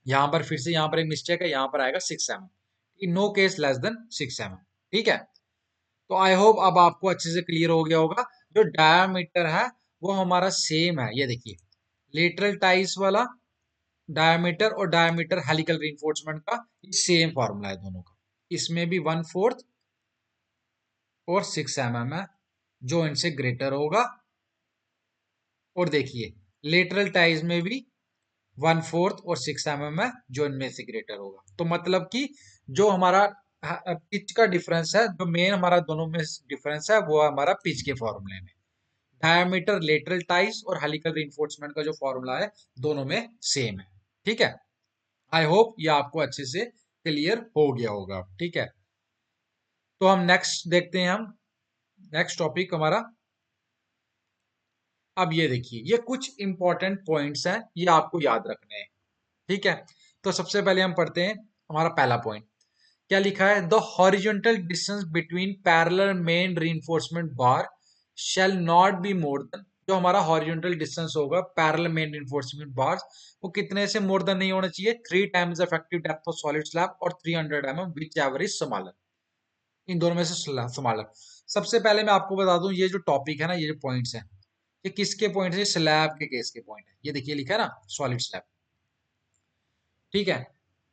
यहां पर फिर से यहां पर एक मिस्टेक है, यहां पर आएगा 6 mm, in no case less than 6 mm, ठीक है। तो आई होप अब आपको अच्छे से क्लियर हो गया होगा। जो डायामीटर है वो हमारा सेम है, ये देखिए, लेटरल टाइस वाला डायामीटर और डायामीटर हेलिकल रीइंफोर्समेंट का सेम फॉर्मूला है दोनों का। इसमें भी 1/4 और 6 mm है, जो इनसे ग्रेटर होगा। और देखिए, लेटरल टाइज में भी 1/4 और 6 mm है, जो इनमें से ग्रेटर होगा। तो मतलब कि जो हमारा पिच का डिफरेंस है, जो मेन हमारा दोनों में डिफरेंस है, वो हमारा पिच के फॉर्मूले में। डायमीटर, लेटरल टाइज और हेलिकल रीइंफोर्समेंट का जो फॉर्मूला है दोनों में सेम है, ठीक है। आई होप ये आपको अच्छे से क्लियर हो गया होगा। ठीक है, तो हम नेक्स्ट देखते हैं। हम नेक्स्ट टॉपिक हमारा, अब ये देखिए, ये कुछ इंपॉर्टेंट पॉइंट्स हैं, ये आपको याद रखने हैं। ठीक है, तो सबसे पहले हम पढ़ते हैं हमारा पहला पॉइंट। क्या लिखा है? The horizontal distance between parallel main reinforcement bar shall not be more than, जो हमारा हॉरिजॉन्टल डिस्टेंस होगा पैरेलल मेन रीइंफोर्समेंट बार्स, वो कितने से मोर देन नहीं होना चाहिए? 3 times effective depth of solid slab और 300 mm whichever is smaller. इन दोनों में से स्मॉलर। सबसे पहले मैं आपको बता दूं, ये जो टॉपिक है ना, ये जो पॉइंट्स हैं, ये किसके पॉइंट है? स्लैब के केस के पॉइंट है। ये देखिए लिखा है ना, सॉलिड स्लैब। ठीक है,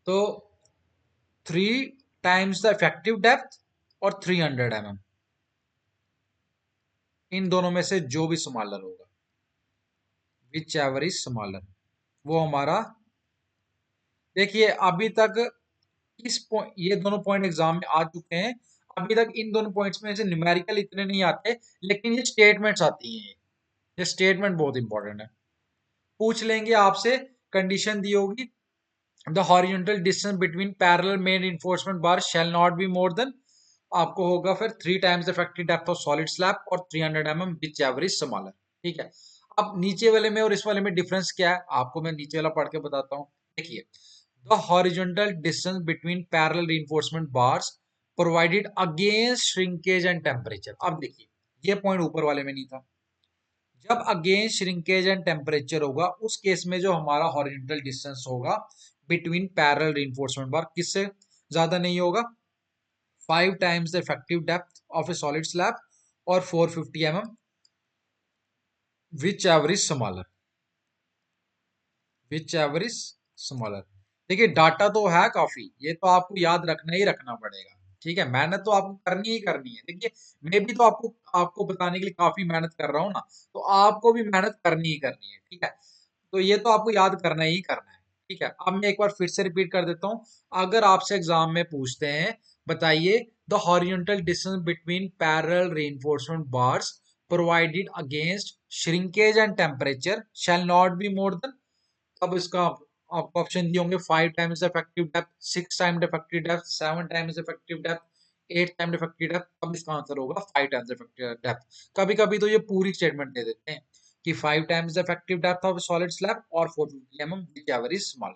तो 3 टाइम्स द इफेक्टिव डेप्थ और 300 mm, इन दोनों में से जो भी स्मॉलर होगा, विच एवर इज स्मॉलर, वो हमारा, देखिए अभी तक इस पॉइंट, ये दोनों पॉइंट एग्जाम में आ चुके हैं। अभी तक इन दोनों पॉइंट्स में से न्यूमेरिकल इतने नहीं आते, लेकिन ये स्टेटमेंट्स आती हैं। ये स्टेटमेंट बहुत इंपॉर्टेंट है। पूछ लेंगे आपसे, कंडीशन दी होगी, the horizontal distance between parallel main reinforcement bar shall not be more then, आपको होगा फिर 3 times the effective depth of solid slab और 300 mm विच एवरेज स्मॉलर। ठीक है, अब नीचे वाले में और इस वाले में डिफरेंस क्या है, आपको मैं नीचे वाला पढ़ के बताता हूँ। देखिए, the horizontal distance between parallel reinforcement bars provided against shrinkage and temperature. अब देखिए, ये पॉइंट ऊपर वाले में नहीं था। जब अगेंस्ट श्रिंकेज एंड टेम्परेचर होगा, उस केस में जो हमारा हॉरिजॉन्टल डिस्टेंस होगा बिटवीन पैरेलल रिइंफोर्समेंट बार, किससे ज्यादा नहीं होगा? 5 times the effective depth of A solid slab और 450 mm विच एवरेज स्मॉलर, विच एवरेज स्मॉलर। देखिए, डाटा तो है काफी, ये तो आपको याद रखना ही रखना पड़ेगा। ठीक है, मेहनत तो आपको करनी ही करनी है। देखिए, मैं भी तो आपको आपको बताने के लिए काफी मेहनत कर रहा हूँ ना, तो आपको भी मेहनत करनी ही करनी है। ठीक है, तो ये तो आपको याद करना ही करना है। ठीक है, अब मैं एक बार फिर से रिपीट कर देता हूँ। अगर आपसे एग्जाम में पूछते हैं, बताइए the horizontal distance between parallel reinforcement bars provided against shrinkage and temperature shell not be more then, अब इसका आपको ऑप्शन दिए होंगे 5 times effective depth, 6 times effective depth, 7 times effective depth, 8 times effective depth. अब इसका आंसर होगा 5 टाइम्स इफेक्टिव डेप्थ। कभी कभी तो ये पूरी स्टेटमेंट दे देते हैं कि 5 times effective depth of solid slab और 450 mm whichever is small.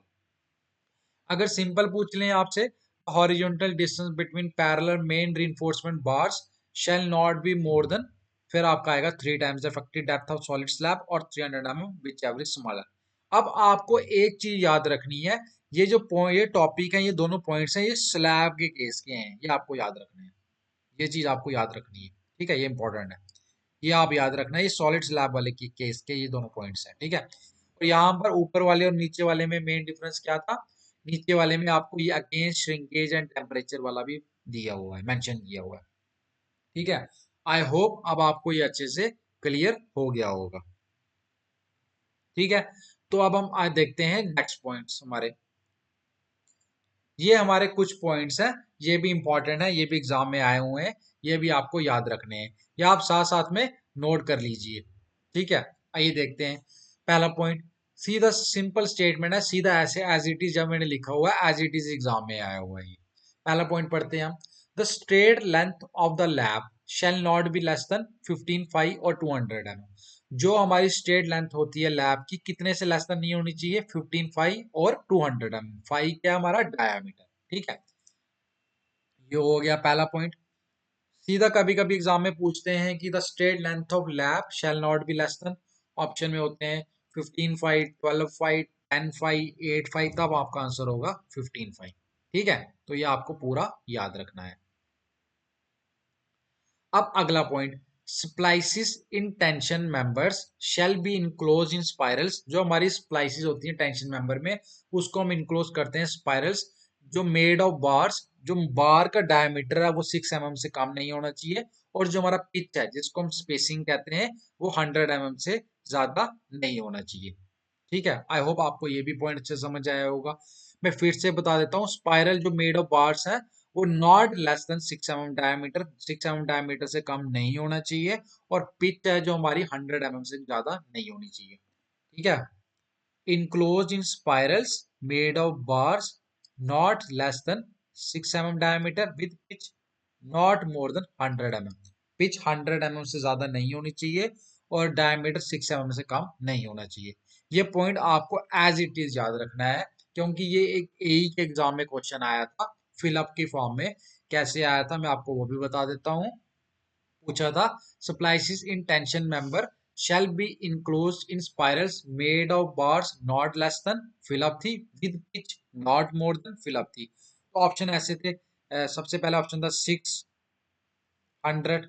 अगर सिंपल पूछ लें आपसे, horizontal distance between parallel main reinforcement bars shell not be more then, फिर आपका आएगा 3 times effective depth of solid slab और 300 mm whichever is smaller. अब आपको एक चीज याद रखनी है, ये जो पॉइंट, ये टॉपिक है, ये दोनों पॉइंट्स हैं, ये स्लैब के केस के हैं, ये आपको याद रखना है। ये चीज आपको याद रखनी है। ठीक है, ये इंपॉर्टेंट है, ये आप याद रखना है। ये सॉलिड स्लैब वाले की केस के ये दोनों पॉइंट्स हैं। ठीक है, और यहाँ पर ऊपर वाले और नीचे वाले में मेन डिफरेंस क्या था? नीचे वाले में आपको ये अगेंस्ट श्रिंकेज एंड टेम्परेचर वाला भी दिया हुआ है, मेंशन किया हुआ है। ठीक है, आई होप अब आपको ये अच्छे से क्लियर हो गया होगा। ठीक है, तो अब हम आज देखते हैं नेक्स्ट पॉइंट्स हमारे। ये हमारे कुछ पॉइंट्स हैं, ये भी इंपॉर्टेंट है, ये भी एग्जाम में आए हुए हैं, ये भी आपको याद रखने हैं, या आप साथ साथ में नोट कर लीजिए। ठीक है, आइए देखते हैं। पहला पॉइंट, सीधा सिंपल स्टेटमेंट है, सीधा ऐसे एज इट इज, जब मैंने लिखा हुआ है एज इट इज एग्जाम में आया हुआ है ये। पहला पॉइंट पढ़ते हैं हम। The straight length of the lab shell not be less then 15 5 और 200 mm। जो हमारी स्ट्रेट लेंथ होती है लैब की, कितने से लेस देन नहीं होनी चाहिए? 15 5 और 200 mm। 5 क्या हमारा डायामीटर। ठीक है, ये हो गया पहला पॉइंट। सीधा कभी कभी एग्जाम में पूछते हैं कि the straight length of lab shell not be less then, option में होते हैं 15 5, 12 5, 10 5, 8 5, तब आपका आंसर होगा 15 5। ठीक है, तो ये आपको पूरा याद रखना है। अब अगला point, splices in tension members shall be enclose in spirals. जो हमारी स्प्लाइसिस होती है टेंशन मेंबर में, उसको हम इनक्लोज करते हैं स्पाइरल्स, जो मेड ऑफ बार्स, जो बार का डायमीटर है वो 6 mm से कम नहीं होना चाहिए, और जो हमारा पिच है जिसको हम स्पेसिंग कहते हैं, वो 100 mm से ज्यादा नहीं होना चाहिए। ठीक है, आई होप आपको ये भी पॉइंट अच्छे समझ आया होगा। मैं फिर से बता देता हूँ, स्पाइरल जो मेड ऑफ बार्स है, वो not less than 6 mm diameter, 6 mm diameter से कम नहीं होना चाहिए, और पिच है जो हमारी 100 mm से ज्यादा नहीं होनी चाहिए। ठीक है, enclose in spirals made of bars not less than 6 mm diameter with pitch not more than 100 mm. Pitch 100 mm से ज्यादा नहीं होनी चाहिए और डायमीटर 6 mm से कम नहीं होना चाहिए। ये पॉइंट आपको एज इट इज याद रखना है, क्योंकि ये एक एई के एग्जाम में क्वेश्चन आया था फिलअप की फॉर्म में। कैसे आया था मैं आपको वो भी बता देता हूँ। पूछा था splices in tension member shall be enclosed in spirals made of bars not less than fill up थी with pitch not more than fill up थी। तो ऑप्शन ऐसे थे, सबसे पहला ऑप्शन था 600,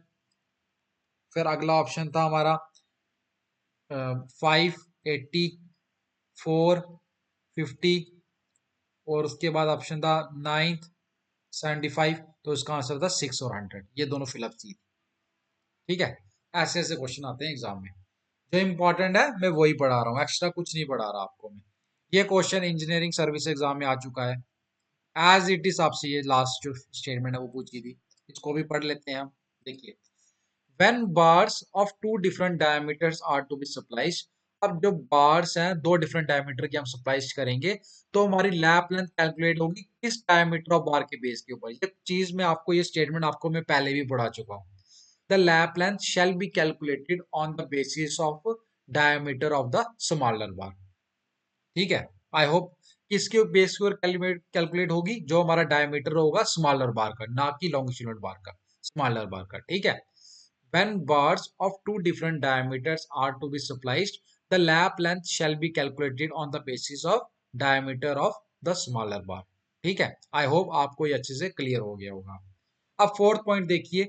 फिर अगला ऑप्शन था हमारा 580, 450 और उसके बाद ऑप्शन था 975। तो इसका आंसर था 6 और 100, ये दोनों फिलअप थी। ठीक है, ऐसे ऐसे क्वेश्चन आते हैं एग्जाम में। जो इंपॉर्टेंट है मैं वही पढ़ा रहा हूँ, एक्स्ट्रा कुछ नहीं पढ़ा रहा आपको मैं। ये क्वेश्चन इंजीनियरिंग सर्विस एग्जाम में आ चुका है। एज इट इज आपसे ये लास्ट जो स्टेटमेंट है वो पूछी थी, इसको भी पढ़ लेते हैं हम। देखिए, when bars of two different diameters are to be spliced, अब जो बार्स हैं दो डिफरेंट डायमीटर की हम स्प्लाइस करेंगे तो हमारी लैप लेंथ कैलकुलेट होगी किस डायमीटर ऑफ बार के बेस के ऊपर। ये चीज मैं आपको, ये स्टेटमेंट आपको मैं पहले भी पढ़ा चुका हूँ। The lap length shall be calculated on the basis of diameter of the smaller bar. ठीक है, आई होप किसके बेस के ऊपर कैलकुलेट होगी, जो हमारा डायमीटर होगा स्मॉलर बार का, ना कि लॉन्गिट्यूडनल बार का, स्मॉलर बार का। ठीक है, when bars of two different diameters are to be spliced, the lap length shall be calculated on the basis of diameter of the smaller bar। ठीक है, आई होप आपको ये अच्छे से क्लियर हो गया होगा। अब फोर्थ पॉइंट देखिए।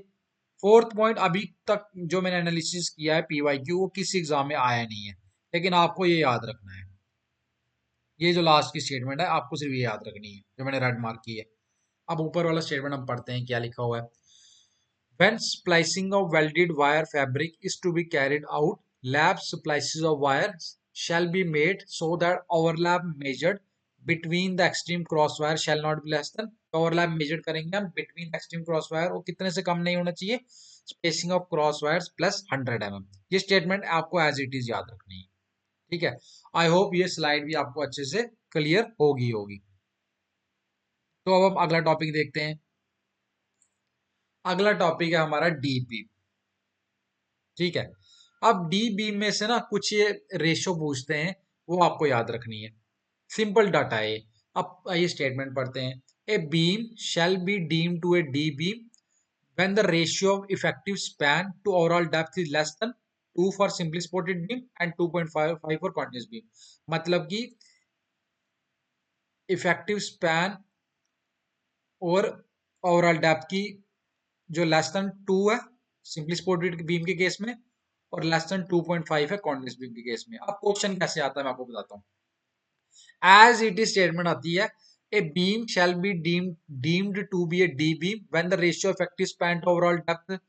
फोर्थ पॉइंट अभी तक जो मैंने एनालिसिस किया है पीवाईक्यू, वो किसी एग्जाम में आया नहीं है, लेकिन आपको ये याद रखना है। ये जो लास्ट की स्टेटमेंट है आपको सिर्फ ये याद रखनी है जो मैंने रेड मार्क की है। अब ऊपर वाला स्टेटमेंट हम पढ़ते हैं क्या लिखा हुआ है। When splicing of welded wire fabric is to be carried out, lap splices of wire shall be made so that overlap measured between the extreme cross wire shall not be less than, overlap measured करेंगे हम between the extreme cross wire, वो कितने से कम नहीं होना चाहिए, spacing of cross wires plus 100 mm। ये स्टेटमेंट आपको एज इट इज याद रखनी है। ठीक है, आई होप ये स्लाइड भी आपको अच्छे से क्लियर होगी। तो अब हम अगला टॉपिक देखते हैं। अगला टॉपिक है हमारा डी बीम। ठीक है, अब डी बीम में से ना कुछ ये रेशो पूछते हैं, वो आपको याद रखनी है। सिंपल डाटा है। अब ये स्टेटमेंट पढ़ते हैं। A beam shall be deem to a deep beam when the ratio of effective span to overall depth is less than 2 for simply supported beam and 2.5 for continuous beam. मतलब कि इफेक्टिव स्पैन और ओवरऑल डेप्थ की जो लेस देन 2 है सिंपली सपोर्टेड बीम के केस में, और लेस देन 2.5 है कॉन्टिन्यूअस बीम के केस में। अब क्वेश्चन कैसे आता है मैं आपको बताता हूँ। एज इट इज स्टेटमेंट आती है, a beam shall be deemed to be a deep beam when the ratio of effective span to overall depth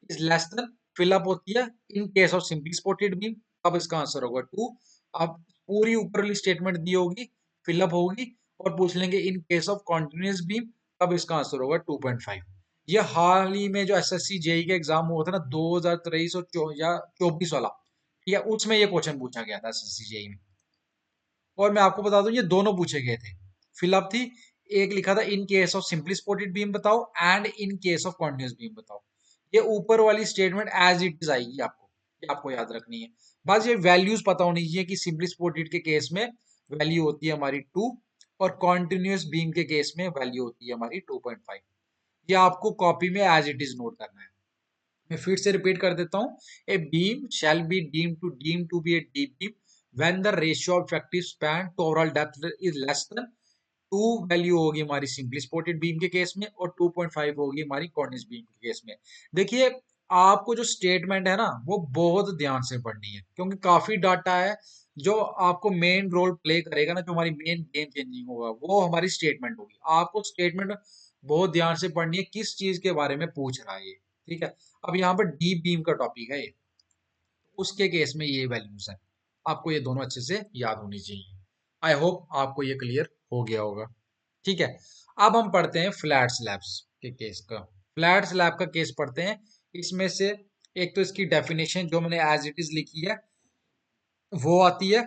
is less than, fill up होती है in case of simply supported beam. अब इसका आंसर होगा 2। अब पूरी ऊपर वाली स्टेटमेंट दी होगी, फिलअप होगी, और पूछ लेंगे इन केस ऑफ कॉन्टिन्यूअस बीम, तब इसका आंसर होगा 2.5। ये हाल ही में जो एसएससी जेई के एग्जाम हुआ था ना 2023 और 24 वाला, ठीक है, उसमें ये क्वेश्चन पूछा गया था एसएससी जेई में। और मैं आपको बता दूं ये दोनों पूछे गए थे। फिलअप थी, एक लिखा था in case of simply supported beam बताओ and in case of continuous beam बताओ। ये ऊपर वाली स्टेटमेंट एज इट इज आएगी आपको, ये आपको याद रखनी है। बस ये वैल्यूज पता होनी चाहिए कि सिंपली सपोर्टेड के केस में वैल्यू होती है हमारी 2 और कॉन्टिन्यूअस बीम के केस में वैल्यू होती है हमारी 2.5। ये आपको कॉपी में एज इट इज नोट करना है। मैं फिर से रिपीट कर देता हूँ। A beam shall be deem to be a deep beam when the ratio of effective span to overall depth is less than 2, value होगी हमारी सिंपली सपोर्टेड बीम के केस में, और 2.5 होगी हमारी कॉर्निस बीम के केस में। देखिए, आपको जो स्टेटमेंट है ना वो बहुत ध्यान से पढ़नी है, क्योंकि काफी डाटा है। जो आपको मेन रोल प्ले करेगा ना, जो हमारी मेन गेम चेंजिंग होगा, वो हमारी स्टेटमेंट होगी। आपको स्टेटमेंट बहुत ध्यान से पढ़नी है, किस चीज के बारे में पूछ रहा है ये। ठीक है, अब यहाँ पर डी बीम का टॉपिक है ये, उसके केस में ये वैल्यूज है। आपको ये दोनों अच्छे से याद होनी चाहिए। आई होप आपको ये क्लियर हो गया होगा। ठीक है, अब हम पढ़ते हैं फ्लैट स्लैब्स के केस का। फ्लैट स्लैब का केस पढ़ते हैं। इसमें से एक तो इसकी डेफिनेशन जो मैंने एज इट इज लिखी है वो आती है,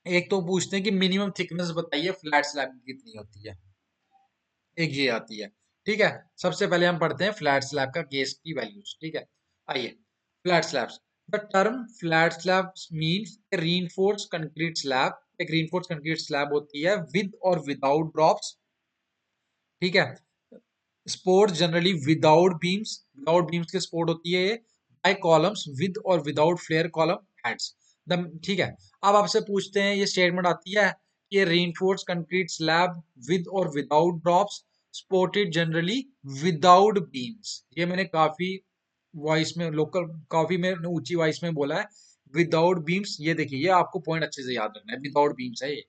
एक तो पूछते हैं कि मिनिमम थिकनेस बताइए फ्लैट स्लैब की कितनी होती है, एक ये आती है। ठीक है, सबसे पहले हम पढ़ते हैं फ्लैट स्लैब का केस की वैल्यूज। ठीक है, आइए। Flat slabs, the term flat slabs means reinforced concrete slab, एक रीइंफोर्स्ड कंक्रीट स्लैब होती है विद और विदाउट ड्रॉप्स। ठीक है, सपोर्ट जनरली विदाउट बीम्स के सपोर्ट होती है ये, बाय कॉलम्स विद और without flare column heads. The ठीक है, अब आपसे पूछते हैं, ये स्टेटमेंट आती है कि रीइंफोर्स्ड कंक्रीट स्लैब विद और without drops supported generally without beams. ये मैंने काफी वॉइस में, लोकल काफी में ऊंची वॉइस में बोला है विदाउट बीम्स। ये देखिए, ये आपको पॉइंट अच्छे से याद रखना है, विदाउट बीम्स है ये।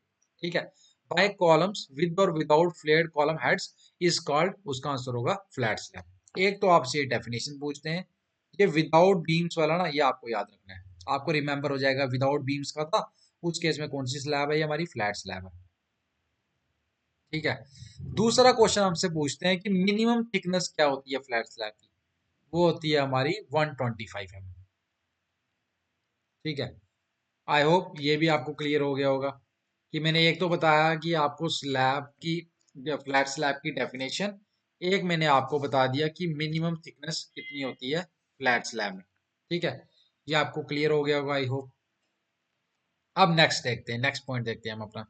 ठीक है, बाय कॉलम्स विद और without flared column heads is called, उसका आंसर होगा फ्लैट स्लैब। एक तो आपसे ये डेफिनेशन पूछते हैं, ये विदाउट बीम्स वाला ना, ये आपको याद रखना है, आपको रिमेंबर हो जाएगा विदाउट बीम्स का था, उस केस में कौन सी स्लैब है, ये हमारी फ्लैट स्लैब है। ठीक है, दूसरा क्वेश्चन हमसे पूछते हैं कि मिनिमम थिकनेस क्या होती है फ्लैट स्लैब की, वो होती है हमारी 125 mm। ठीक है, आई होप ये भी आपको क्लियर हो गया होगा कि मैंने एक तो बताया कि आपको स्लैब की, फ्लैट स्लैब की डेफिनेशन, एक मैंने आपको बता दिया कि मिनिमम थिकनेस कितनी होती है फ्लैट स्लैब में। ठीक है, ये आपको क्लियर हो गया होगा आई होप। अब नेक्स्ट देखते हैं, नेक्स्ट पॉइंट देखते हैं हम अपना।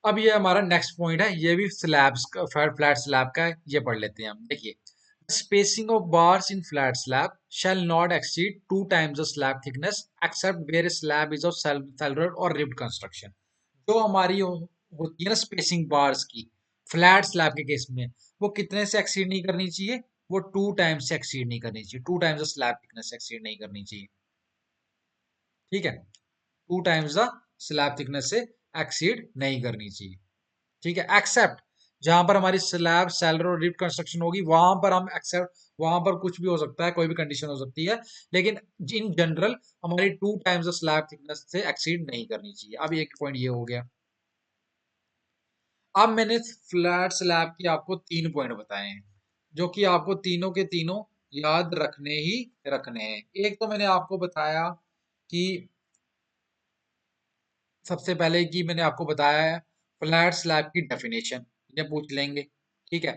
अब ये हमारा नेक्स्ट पॉइंट है, ये भी स्लैब्स का, फ्लैट स्लैब का है, ये पढ़ लेते हैं हम। देखिए, spacing of bars in flat slab shall not exceed 2 times the slab thickness except where a slab is of cellular or ribbed construction। जो हमारी होती है ना स्पेसिंग बार्स की फ्लैट स्लैब के केस में, वो कितने से एक्सीड नहीं करनी चाहिए, वो 2 टाइम्स से एक्सीड नहीं करनी चाहिए, 2 टाइम्स द स्लैब थिकनेस से एक्सीड नहीं करनी चाहिए। ठीक है, 2 टाइम्स द स्लैब थिकनेस से एक्सीड नहीं करनी चाहिए। ठीक है, एक्सेप्ट जहां पर हमारी स्लैब सेलर और रिप कंस्ट्रक्शन होगी, वहां पर हम एक्सेप्ट, वहां पर कुछ भी हो सकता है, कोई भी कंडीशन हो सकती है, लेकिन इन जनरल हमारी 2 टाइम्स स्लैब थिकनेस से एक्सीड नहीं करनी चाहिए। अब एक पॉइंट ये हो गया। अब मैंने फ्लैट स्लैब की आपको 3 पॉइंट बताए हैं, जो कि आपको तीनों के तीनों याद रखने ही रखने हैं। एक तो मैंने आपको बताया कि सबसे पहले की मैंने आपको बताया है फ्लैट स्लैब की डेफिनेशन, ये पूछ लेंगे। ठीक है,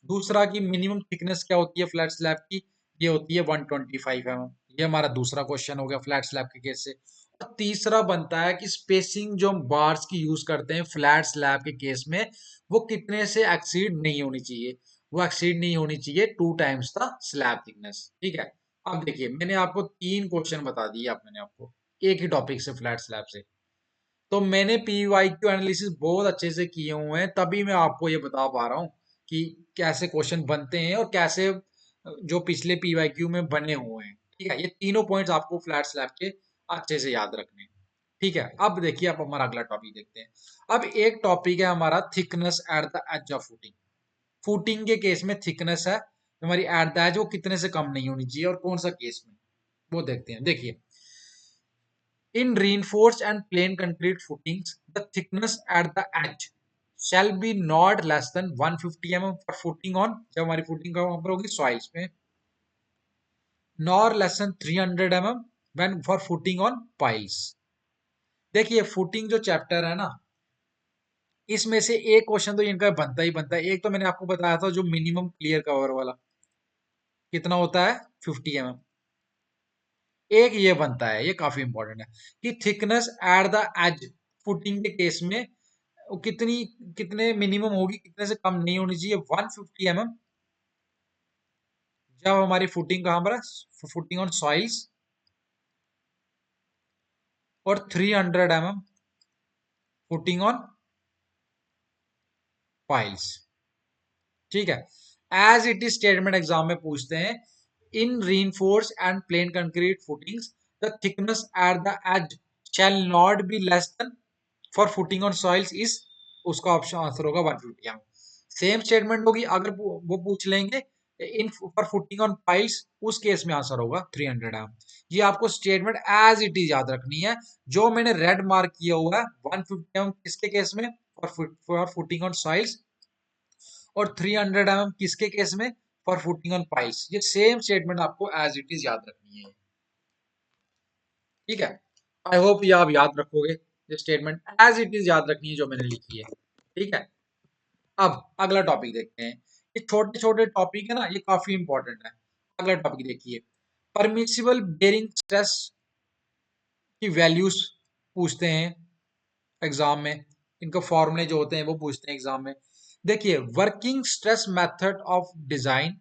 दूसरा की मिनिमम थिकनेस क्या होती है फ्लैट स्लैब की, ये होती है 125 mm। ये हमारा दूसरा क्वेश्चन हो गया फ्लैट स्लैब के केस से। और तीसरा बनता है कि स्पेसिंग जो हम बार्स की यूज करते हैं फ्लैट स्लैब के केस में, वो कितने से एक्सीड नहीं होनी चाहिए, वो एक्सीड नहीं होनी चाहिए 2 टाइम्स द स्लैब थिकनेस। ठीक है, अब देखिए, मैंने आपको 3 क्वेश्चन बता दिए, अब मैंने आपको एक ही टॉपिक से फ्लैट स्लैब से, तो मैंने पीवाईक्यू एनालिसिस बहुत अच्छे से किए हुए हैं, तभी मैं आपको ये बता पा रहा हूँ कि कैसे क्वेश्चन बनते हैं और कैसे जो पिछले पीवाईक्यू में बने हुए हैं। ठीक है, ये तीनों पॉइंट्स आपको फ्लैट स्लैब के अच्छे से याद रखने हैं। ठीक है, अब देखिए, अब हमारा अगला टॉपिक देखते हैं। अब एक टॉपिक है हमारा thickness at the edge of footing. Footing के केस में थिकनेस है हमारी एट द एज, वो कितने से कम नहीं होनी चाहिए और कौन सा केस में, वो देखते हैं। देखिए, in reinforced and plain concrete footings, the thickness at the edge shall be not less than 150 mm for footing on, जब हमारी footing कहाँ पर होगी, सॉइल्स में, nor less than 300 mm when for footing on piles। देखिए, footing जो चैप्टर है ना, इसमें से एक क्वेश्चन तो इनका बनता ही बनता है। एक तो मैंने आपको बताया था जो मिनिमम क्लियर कवर वाला कितना होता है, 50 mm। एक ये बनता है, ये काफी इंपॉर्टेंट है कि thickness at the edge footing के केस में वो कितनी, कितने मिनिमम होगी, कितने से कम नहीं होनी चाहिए, 150 mm जब हमारी फुटिंग कहां पर है, फुटिंग ऑन सॉइल्स, और 300 mm फुटिंग ऑन पाइल्स। ठीक है, as it is statement exam में पूछते हैं, in reinforce and plain concrete footings the thickness at the edge shall not be less than for footing on soils is, उसका ऑप्शन आंसर होगा 150 mm। सेम स्टेटमेंट होगी, अगर वो पूछ लेंगे in for footing on piles, उस केस में आंसर होगा 300 mm। ये आपको स्टेटमेंट एज इट इज याद रखनी है। जो मैंने रेड मार्क किया हुआ है 150 mm किसके केस में, फॉर फुटिंग ऑन सॉइल्स, और 300 mm किसके केस में, फॉर फुटिंग ऑन पाइल्स। ये सेम स्टेटमेंट आपको एज इट इज याद रखनी है। ठीक है, आई होप ये आप याद रखोगे, ये स्टेटमेंट एज इट इज याद रखनी है जो मैंने लिखी है। ठीक है, अब अगला टॉपिक देखते हैं। ये छोटे छोटे टॉपिक है ना, ये काफी इंपॉर्टेंट है। अगला टॉपिक देखिए, परमिसिबल बेरिंग स्ट्रेस की वैल्यूज पूछते हैं एग्जाम में। इनका फॉर्मूले जो होते हैं वो पूछते हैं एग्जाम में। देखिए, working stress method of design,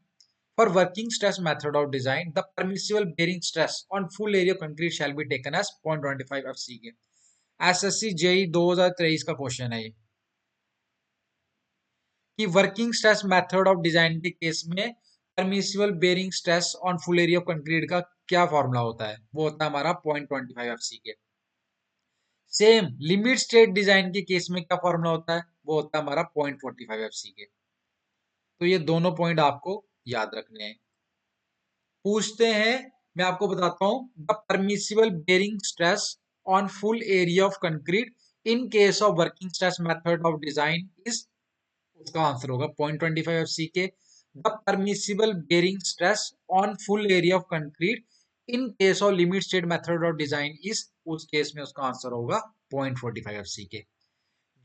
for working stress method of design, the permissible bearing stress on full area concrete shall be taken as 0.25 FCK। SSC JE 2023 का क्वेश्चन है ये, कि working stress method of design के केस में permissible bearing stress on full area of concrete का क्या फॉर्मूला होता है, वो होता है हमारा 0.25 FCK। Same limit state design के केस में क्या फॉर्मूला होता है, वो होता है हमारा 0.45 FCK। तो ये दोनों पॉइंट आपको याद रखने हैं। पूछते हैं, मैं आपको बताता हूं, the permissible bearing stress on full area of concrete in case of working stress method of design is, उसका आंसर होगा 0.25 FCK। The permissible bearing stress on full area of concrete in case of limit state method of design is, उस केस में उसका आंसर होगा 0.45 FCK।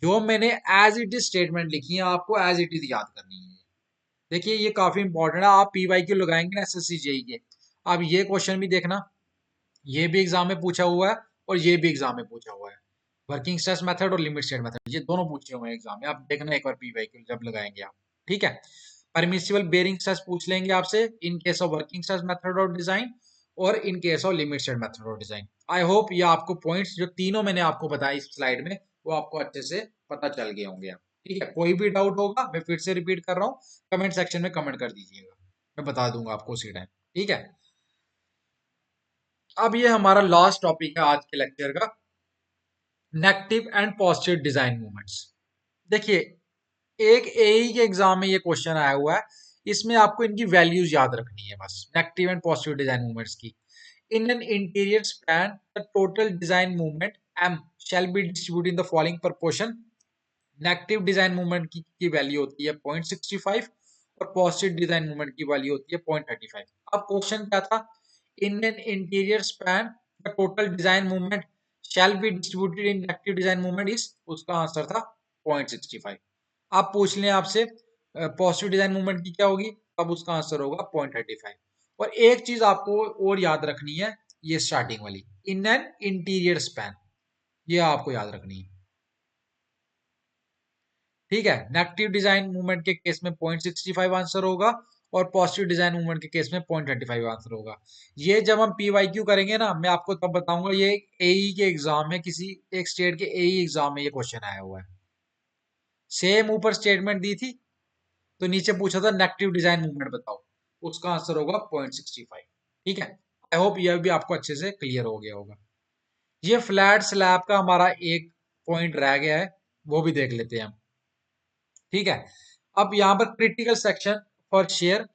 जो मैंने एज इट इज स्टेटमेंट लिखी है आपको एज इट इज याद करनी है। देखिए ये काफी इंपॉर्टेंट है, आप पीवाई क्यू लगाएंगे ना एसएससी जेई के, अब ये क्वेश्चन भी देखना, ये भी एग्जाम में पूछा हुआ है और ये भी एग्जाम में पूछा हुआ है। वर्किंग स्ट्रेस मेथड और लिमिट स्टेट मेथड ये दोनों पूछे हुए हैं एग्जाम में, आप देखना एक बार पीवाई क्यू जब लगाएंगे आप। ठीक है, परमिसिबल बेरिंग स्ट्रेस पूछ लेंगे आपसे in case of working stress method of design और in case of limit state method of design. I hope ये आपको पॉइंट्स जो तीनों मैंने आपको बताया इस स्लाइड में वो आपको अच्छे से पता चल गए होंगे। ठीक है, कोई भी डाउट होगा मैं फिर से रिपीट कर रहा हूँ, कमेंट सेक्शन में कमेंट कर दीजिएगा, मैं बता दूंगा आपको उसी टाइम। ठीक है, अब ये हमारा लास्ट टॉपिक है आज के लेक्चर का, negative and positive design movements. देखिए, एक एई के एग्जाम में ये क्वेश्चन आया हुआ है, इसमें आपको इनकी वैल्यूज याद रखनी है बस, negative and positive design movements की। In an interior span the total design movement m shall be distributed in the following proportion। Negative design movement की वैल्यू होती है 0.65 और पॉजिटिव डिजाइन मूवमेंट की वैल्यू होती है 0.35। अब क्वेश्चन क्या था, in an interior span the total design movement shall be distributed in negative design movement is, उसका आंसर था 0.65। आप पूछ लें आपसे पॉजिटिव डिजाइन मूवमेंट की क्या होगी, तब उसका आंसर होगा 0.35। और एक चीज आपको और याद रखनी है, ये स्टार्टिंग वाली इन एन इंटीरियर स्पैन, ये आपको याद रखनी है। ठीक है, नेगेटिव डिजाइन मूवमेंट के केस में 0.65 आंसर होगा और पॉजिटिव डिजाइन मूवमेंट के केस में 0.35 आंसर होगा। ये जब हम पीवाईक्यू करेंगे ना, मैं आपको तब बताऊंगा, ये एई के एग्जाम में, किसी एक स्टेट के एई एग्जाम में ये क्वेश्चन आया हुआ है। सेम ऊपर स्टेटमेंट दी थी तो नीचे पूछा था नेगेटिव डिजाइन मूवमेंट बताओ, उसका आंसर होगा 0.65। ठीक है, आई होप यह भी आपको अच्छे से क्लियर हो गया होगा। ये फ्लैट स्लैब का हमारा एक पॉइंट रह गया है, वो भी देख लेते हैं हम। ठीक है, अब यहां पर क्रिटिकल सेक्शन फॉर शेयर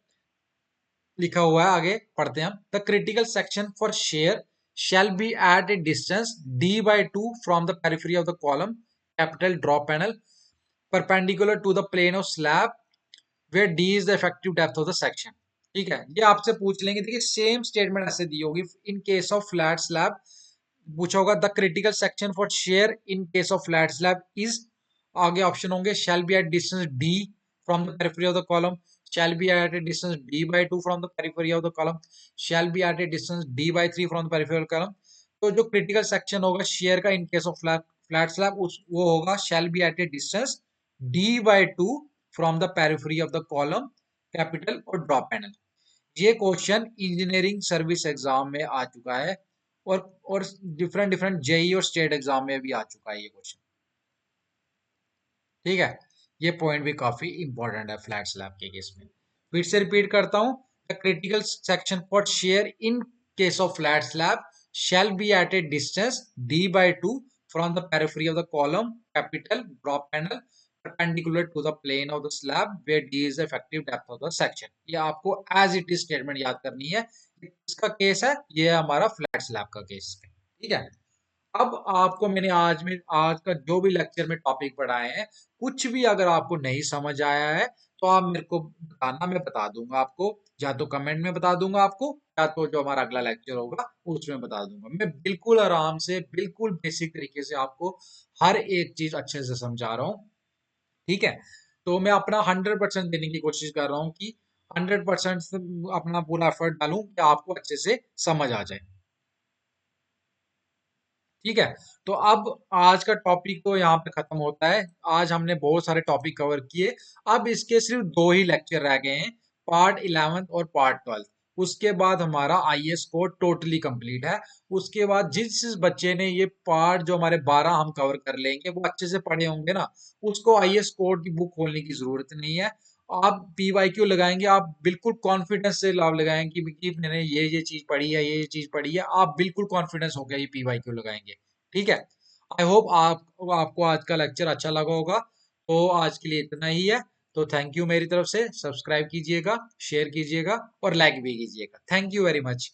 लिखा हुआ है, आगे पढ़ते हैं हम। The critical section for share shall be at a distance d/2 from the periphery of the column, capital drop panel, perpendicular to the plane of slab where d is the effective depth of the section। ठीक है, ये आपसे पूछ लेंगे, देखिए सेम स्टेटमेंट ऐसे दी होगी इन केस ऑफ फ्लैट स्लैब, पूछा होगा the critical section for share in case of flat slab is, आगे ऑप्शन होंगे shall be at distance d from the periphery of the column, shall be at a distance d/2 from the periphery of the column, shall be at a distance d/3 from the periphery of the column। तो जो क्रिटिकल सेक्शन होगा शेयर का इन केस ऑफ फ्लैट स्लैब, उस वो होगा shall be at a distance d/2 from the periphery of the column, capital और ड्रॉप पैनल। ये क्वेश्चन इंजीनियरिंग सर्विस एग्जाम में आ चुका है और डिफरेंट डिफरेंट जेई और स्टेट एग्जाम में भी आ चुका है ये क्वेश्चन। ठीक है, ये पॉइंट भी काफी इंपॉर्टेंट है फ्लैट स्लैब के केस में। फिर से रिपीट करता हूं, the critical section for share in case of flat slab shall be at a distance d/2 from the periphery of the column, capital drop panel, perpendicular to the plane of the slab where d is the effective depth of the section। ये आपको एज इट इज स्टेटमेंट याद करनी है। इसका केस है, ये हमारा फ्लैट स्लैब का केस है। ठीक है, अब आपको मैंने आज का जो भी लेक्चर में टॉपिक पढ़ाए हैं, कुछ भी अगर आपको नहीं समझ आया है तो आप मेरे को बताना, मैं बता दूंगा आपको, या तो कमेंट में बता दूंगा आपको, या तो जो हमारा अगला लेक्चर होगा उसमें बता दूंगा। मैं बिल्कुल आराम से, बिल्कुल बेसिक तरीके से आपको हर एक चीज अच्छे से समझा रहा हूँ। ठीक है, तो मैं अपना 100% देने की कोशिश कर रहा हूँ कि 100% अपना पूरा एफर्ट डालूं कि आपको अच्छे से समझ आ जाए। ठीक है, तो अब आज का टॉपिक तो यहाँ पे खत्म होता है। आज हमने बहुत सारे टॉपिक कवर किए। अब इसके सिर्फ 2 ही लेक्चर रह गए हैं, पार्ट 11 और पार्ट 12। उसके बाद हमारा आईएएस कोड टोटली कंप्लीट है। उसके बाद जिस जिस बच्चे ने ये पार्ट जो हमारे 12 हम कवर कर लेंगे, वो अच्छे से पढ़े होंगे ना, उसको आईएएस कोड की बुक खोलने की जरूरत नहीं है। आप पीवाईक्यू लगाएंगे, आप बिल्कुल कॉन्फिडेंस से आप लगाएंगे कि मैंने ये चीज पढ़ी है, ये चीज पढ़ी है, आप बिल्कुल कॉन्फिडेंस होकर ये पीवाईक्यू लगाएंगे। ठीक है, आई होप आपको आज का लेक्चर अच्छा लगा होगा। तो आज के लिए इतना ही है। तो थैंक यू मेरी तरफ से। सब्सक्राइब कीजिएगा, शेयर कीजिएगा और लाइक भी कीजिएगा। Thank you very much.